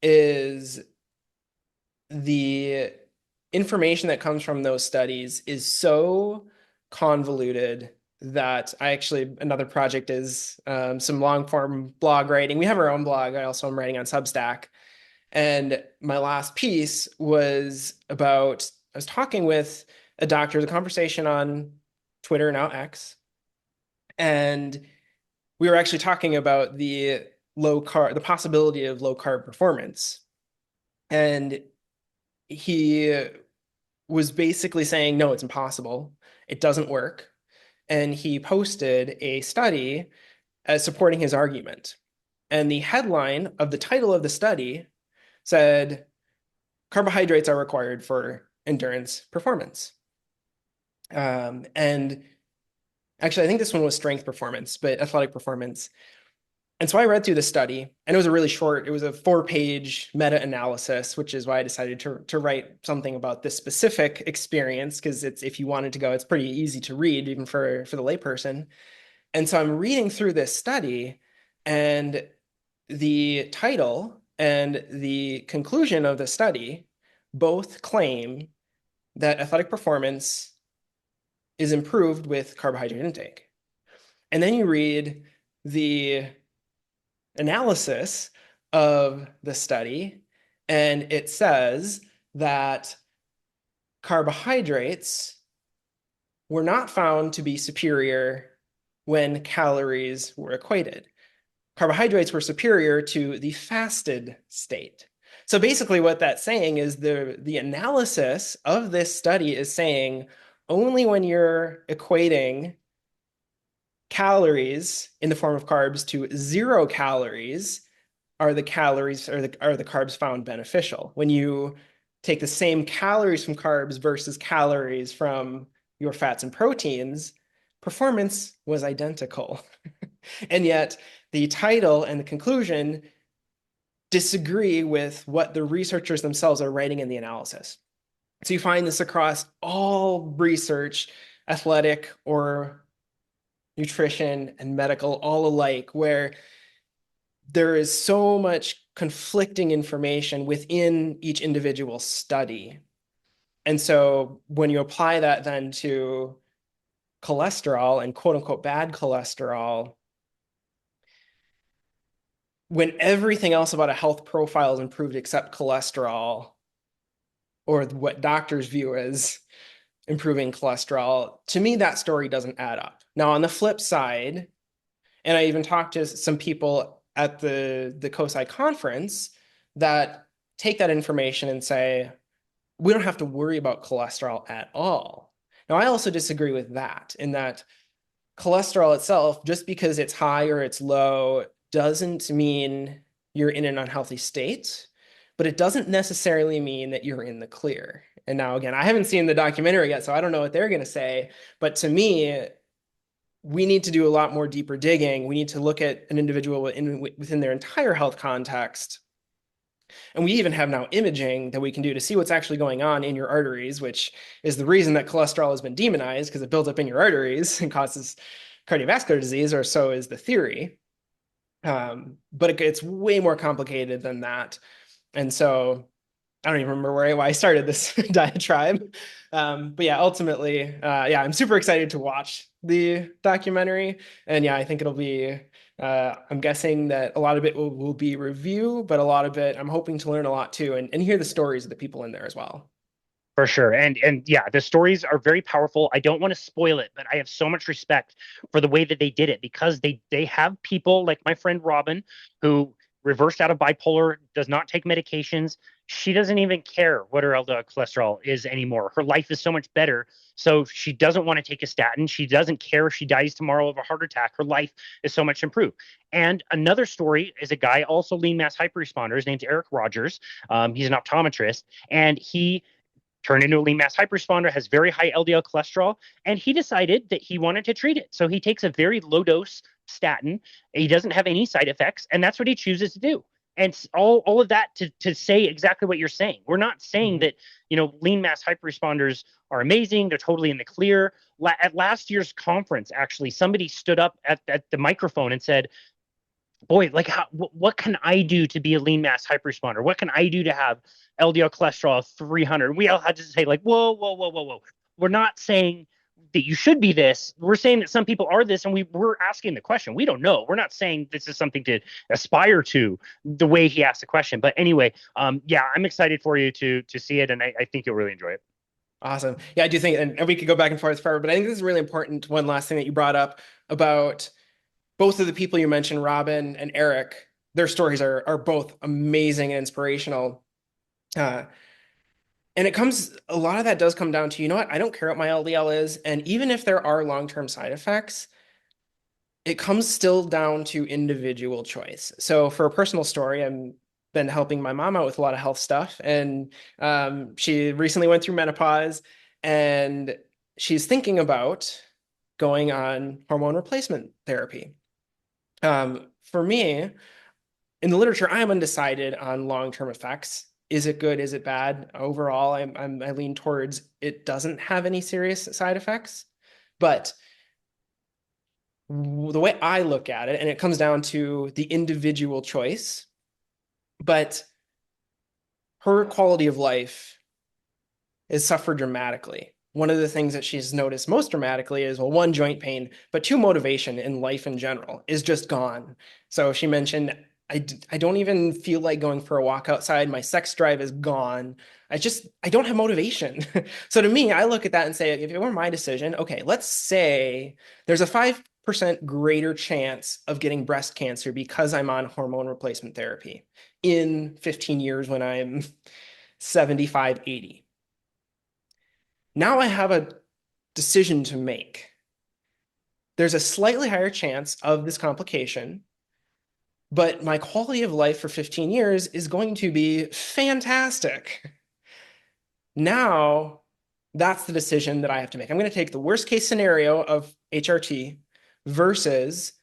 is the information that comes from those studies is so convoluted that I actually, another project is some long form blog writing. We have our own blog. I also am writing on Substack. And my last piece was about, I was talking with a doctor, the conversation on Twitter, now X. And we were actually talking about the the possibility of low carb performance. And he was basically saying, no, it's impossible. It doesn't work. And he posted a study as supporting his argument. And the headline of the title of the study said, carbohydrates are required for endurance performance. And actually, I think this one was strength performance, but athletic performance. And so I read through the study, and it was a really short, it was a 4-page meta-analysis, which is why I decided to write something about this specific experience, because it's, if you wanted to go, it's pretty easy to read, even for the layperson. And so I'm reading through this study, And the title and the conclusion of the study both claim that athletic performance is improved with carbohydrate intake. And then you read the analysis of the study, and it says that carbohydrates were not found to be superior when calories were equated. Carbohydrates were superior to the fasted state. So basically what that's saying is the analysis of this study is saying only when you're equating calories in the form of carbs to 0 calories are the calories or are the carbs found beneficial. When you take the same calories from carbs versus calories from your fats and proteins, performance was identical. And yet the title and the conclusion disagree with what the researchers themselves are writing in the analysis. So you find this across all research, athletic or nutrition and medical, all alike, where there is so much conflicting information within each individual study. And so when you apply that then to cholesterol and quote unquote bad cholesterol, when everything else about a health profile is improved except cholesterol, or what doctors view as improving cholesterol, to me, that story doesn't add up. Now, on the flip side, and I even talked to some people at the COSI conference that take that information and say, we don't have to worry about cholesterol at all. Now, I also disagree with that, in that cholesterol itself, just because it's high or it's low, doesn't mean you're in an unhealthy state, but it doesn't necessarily mean that you're in the clear. And now, again, I haven't seen the documentary yet, so I don't know what they're going to say. But to me, we need to do a lot more deeper digging. We need to look at an individual within their entire health context. And we even have now imaging that we can do to see what's actually going on in your arteries, which is the reason that cholesterol has been demonized, because it builds up in your arteries and causes cardiovascular disease, or so is the theory. But it's way more complicated than that. And so I don't even remember why I started this diatribe. But yeah, ultimately, yeah, I'm super excited to watch the documentary. And yeah, I think it'll be, I'm guessing that a lot of it will be review, but a lot of it, I'm hoping to learn a lot too, and hear the stories of the people in there as well. For sure. And yeah, the stories are very powerful. I don't want to spoil it, but I have so much respect for the way that they did it, because they have people like my friend Robin, who reversed out of bipolar, does not take medications. She doesn't even care what her LDL cholesterol is anymore. Her life is so much better. So she doesn't want to take a statin. She doesn't care if she dies tomorrow of a heart attack. Her life is so much improved. And another story is a guy, also lean mass hyperresponder. His name's Eric Rogers. He's an optometrist, and he turned into a lean mass hyperresponder, has very high LDL cholesterol, and he decided that he wanted to treat it. So he takes a very low dose statin. He doesn't have any side effects, and that's what he chooses to do. And all of that to say exactly what you're saying. We're not saying Mhm. that, lean mass hyperresponders are amazing. They're totally in the clear. At last year's conference, actually, somebody stood up at the microphone and said, boy, like what can I do to be a lean mass hyperresponder? What can I do to have LDL cholesterol of 300? We all had to say like, whoa, whoa, whoa, whoa, whoa. We're not saying that you should be this. We're saying that some people are this, and we're asking the question. We don't know. We're not saying this is something to aspire to, the way he asked the question. But anyway, yeah, I'm excited for you to see it, and I think you'll really enjoy it. Awesome. Yeah, I do think, and we could go back and forth forever, but I think this is really important. One last thing that you brought up about both of the people you mentioned, Robin and Eric, their stories are both amazing and inspirational. Uh, and a lot of that does come down to, you know what, I don't care what my LDL is. And even if there are long-term side effects, it comes still down to individual choice. So for a personal story, I've been helping my mom out with a lot of health stuff. And she recently went through menopause, and she's thinking about going on hormone replacement therapy. For me, in the literature, I am undecided on long-term effects. Is it good? Is it bad? Overall, I lean towards it doesn't have any serious side effects. But the way I look at it, and it comes down to the individual choice, but her quality of life is suffered dramatically. One of the things that she's noticed most dramatically is, well, one, joint pain, but two, motivation in life in general is just gone. So she mentioned, I don't even feel like going for a walk outside. My sex drive is gone. I don't have motivation. So to me, I look at that and say, if it were my decision, okay, let's say there's a 5% greater chance of getting breast cancer because I'm on hormone replacement therapy in 15 years when I'm 75, 80. Now I have a decision to make. There's a slightly higher chance of this complication, but my quality of life for 15 years is going to be fantastic. Now, that's the decision that I have to make. I'm going to take the worst case scenario of HRT versus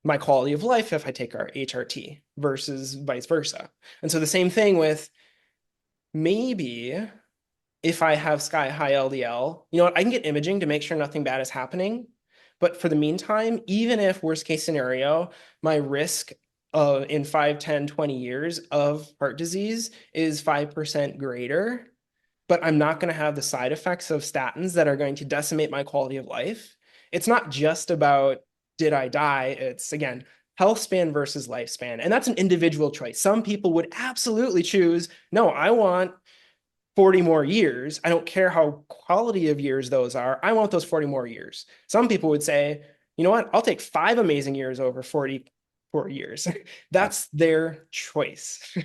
my quality of life if I take our HRT versus vice versa. And so the same thing with maybe if I have sky high LDL, you know what, I can get imaging to make sure nothing bad is happening. But for the meantime, even if worst case scenario, my risk in 5, 10, 20 years of heart disease is 5% greater, but I'm not going to have the side effects of statins that are going to decimate my quality of life. It's not just about did I die? It's again, health span versus lifespan. And that's an individual choice. Some people would absolutely choose, no, I want 40 more years. I don't care how quality of years those are. I want those 40 more years. Some people would say, you know what? I'll take 5 amazing years over 44 years. That's their choice.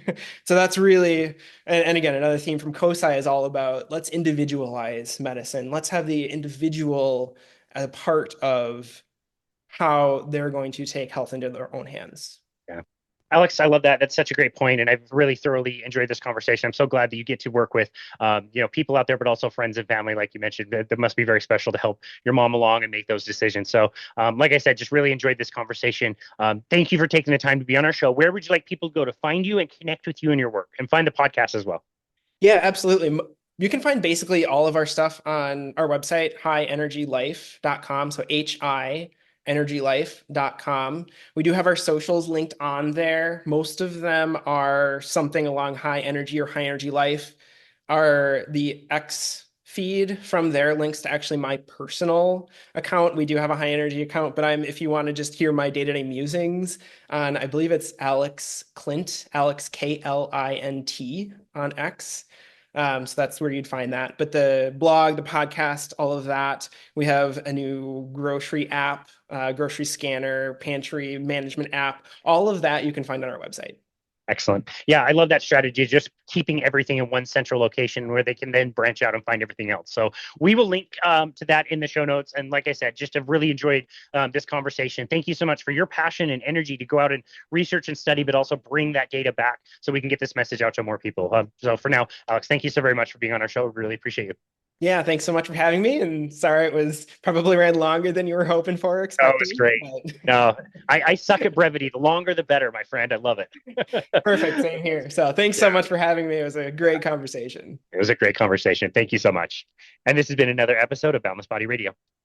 So that's really, and again, another theme from COSI is all about let's individualize medicine. Let's have the individual as a part of how they're going to take health into their own hands. Yeah. Alex, I love that. That's such a great point, and I've really thoroughly enjoyed this conversation. I'm so glad that you get to work with, people out there, but also friends and family, like you mentioned. That must be very special to help your mom along and make those decisions. So, like I said, just really enjoyed this conversation. Thank you for taking the time to be on our show. Where would you like people to go to find you and connect with you and your work, and find the podcast as well? Yeah, absolutely. You can find basically all of our stuff on our website, hienergylife.com. So HI energylife.com. We do have our socials linked on there. Most of them are something along high energy or high energy life. The X feed from there links to actually my personal account. We do have a high energy account, but if you want to just hear my day-to-day musings on, I believe it's Alex Klint, Alex Klint on X. So that's where you'd find that. But the blog, the podcast, all of that. We have a new grocery app, grocery scanner, pantry management app. All of that you can find on our website. Excellent. Yeah, I love that strategy, just keeping everything in one central location where they can then branch out and find everything else. So we will link to that in the show notes. And like I said, just have really enjoyed this conversation. Thank you so much for your passion and energy to go out and research and study, but also bring that data back so we can get this message out to more people. So for now, Alex, thank you so very much for being on our show. Really appreciate you. Yeah, thanks so much for having me. And sorry it was probably ran longer than you were hoping for or Oh, it was expecting. great. But No, I suck at brevity. The longer, the better, my friend. I love it. perfect, same here. So thanks so much for having me. It was a great conversation. It was a great conversation. Thank you so much. And this has been another episode of Boundless Body Radio.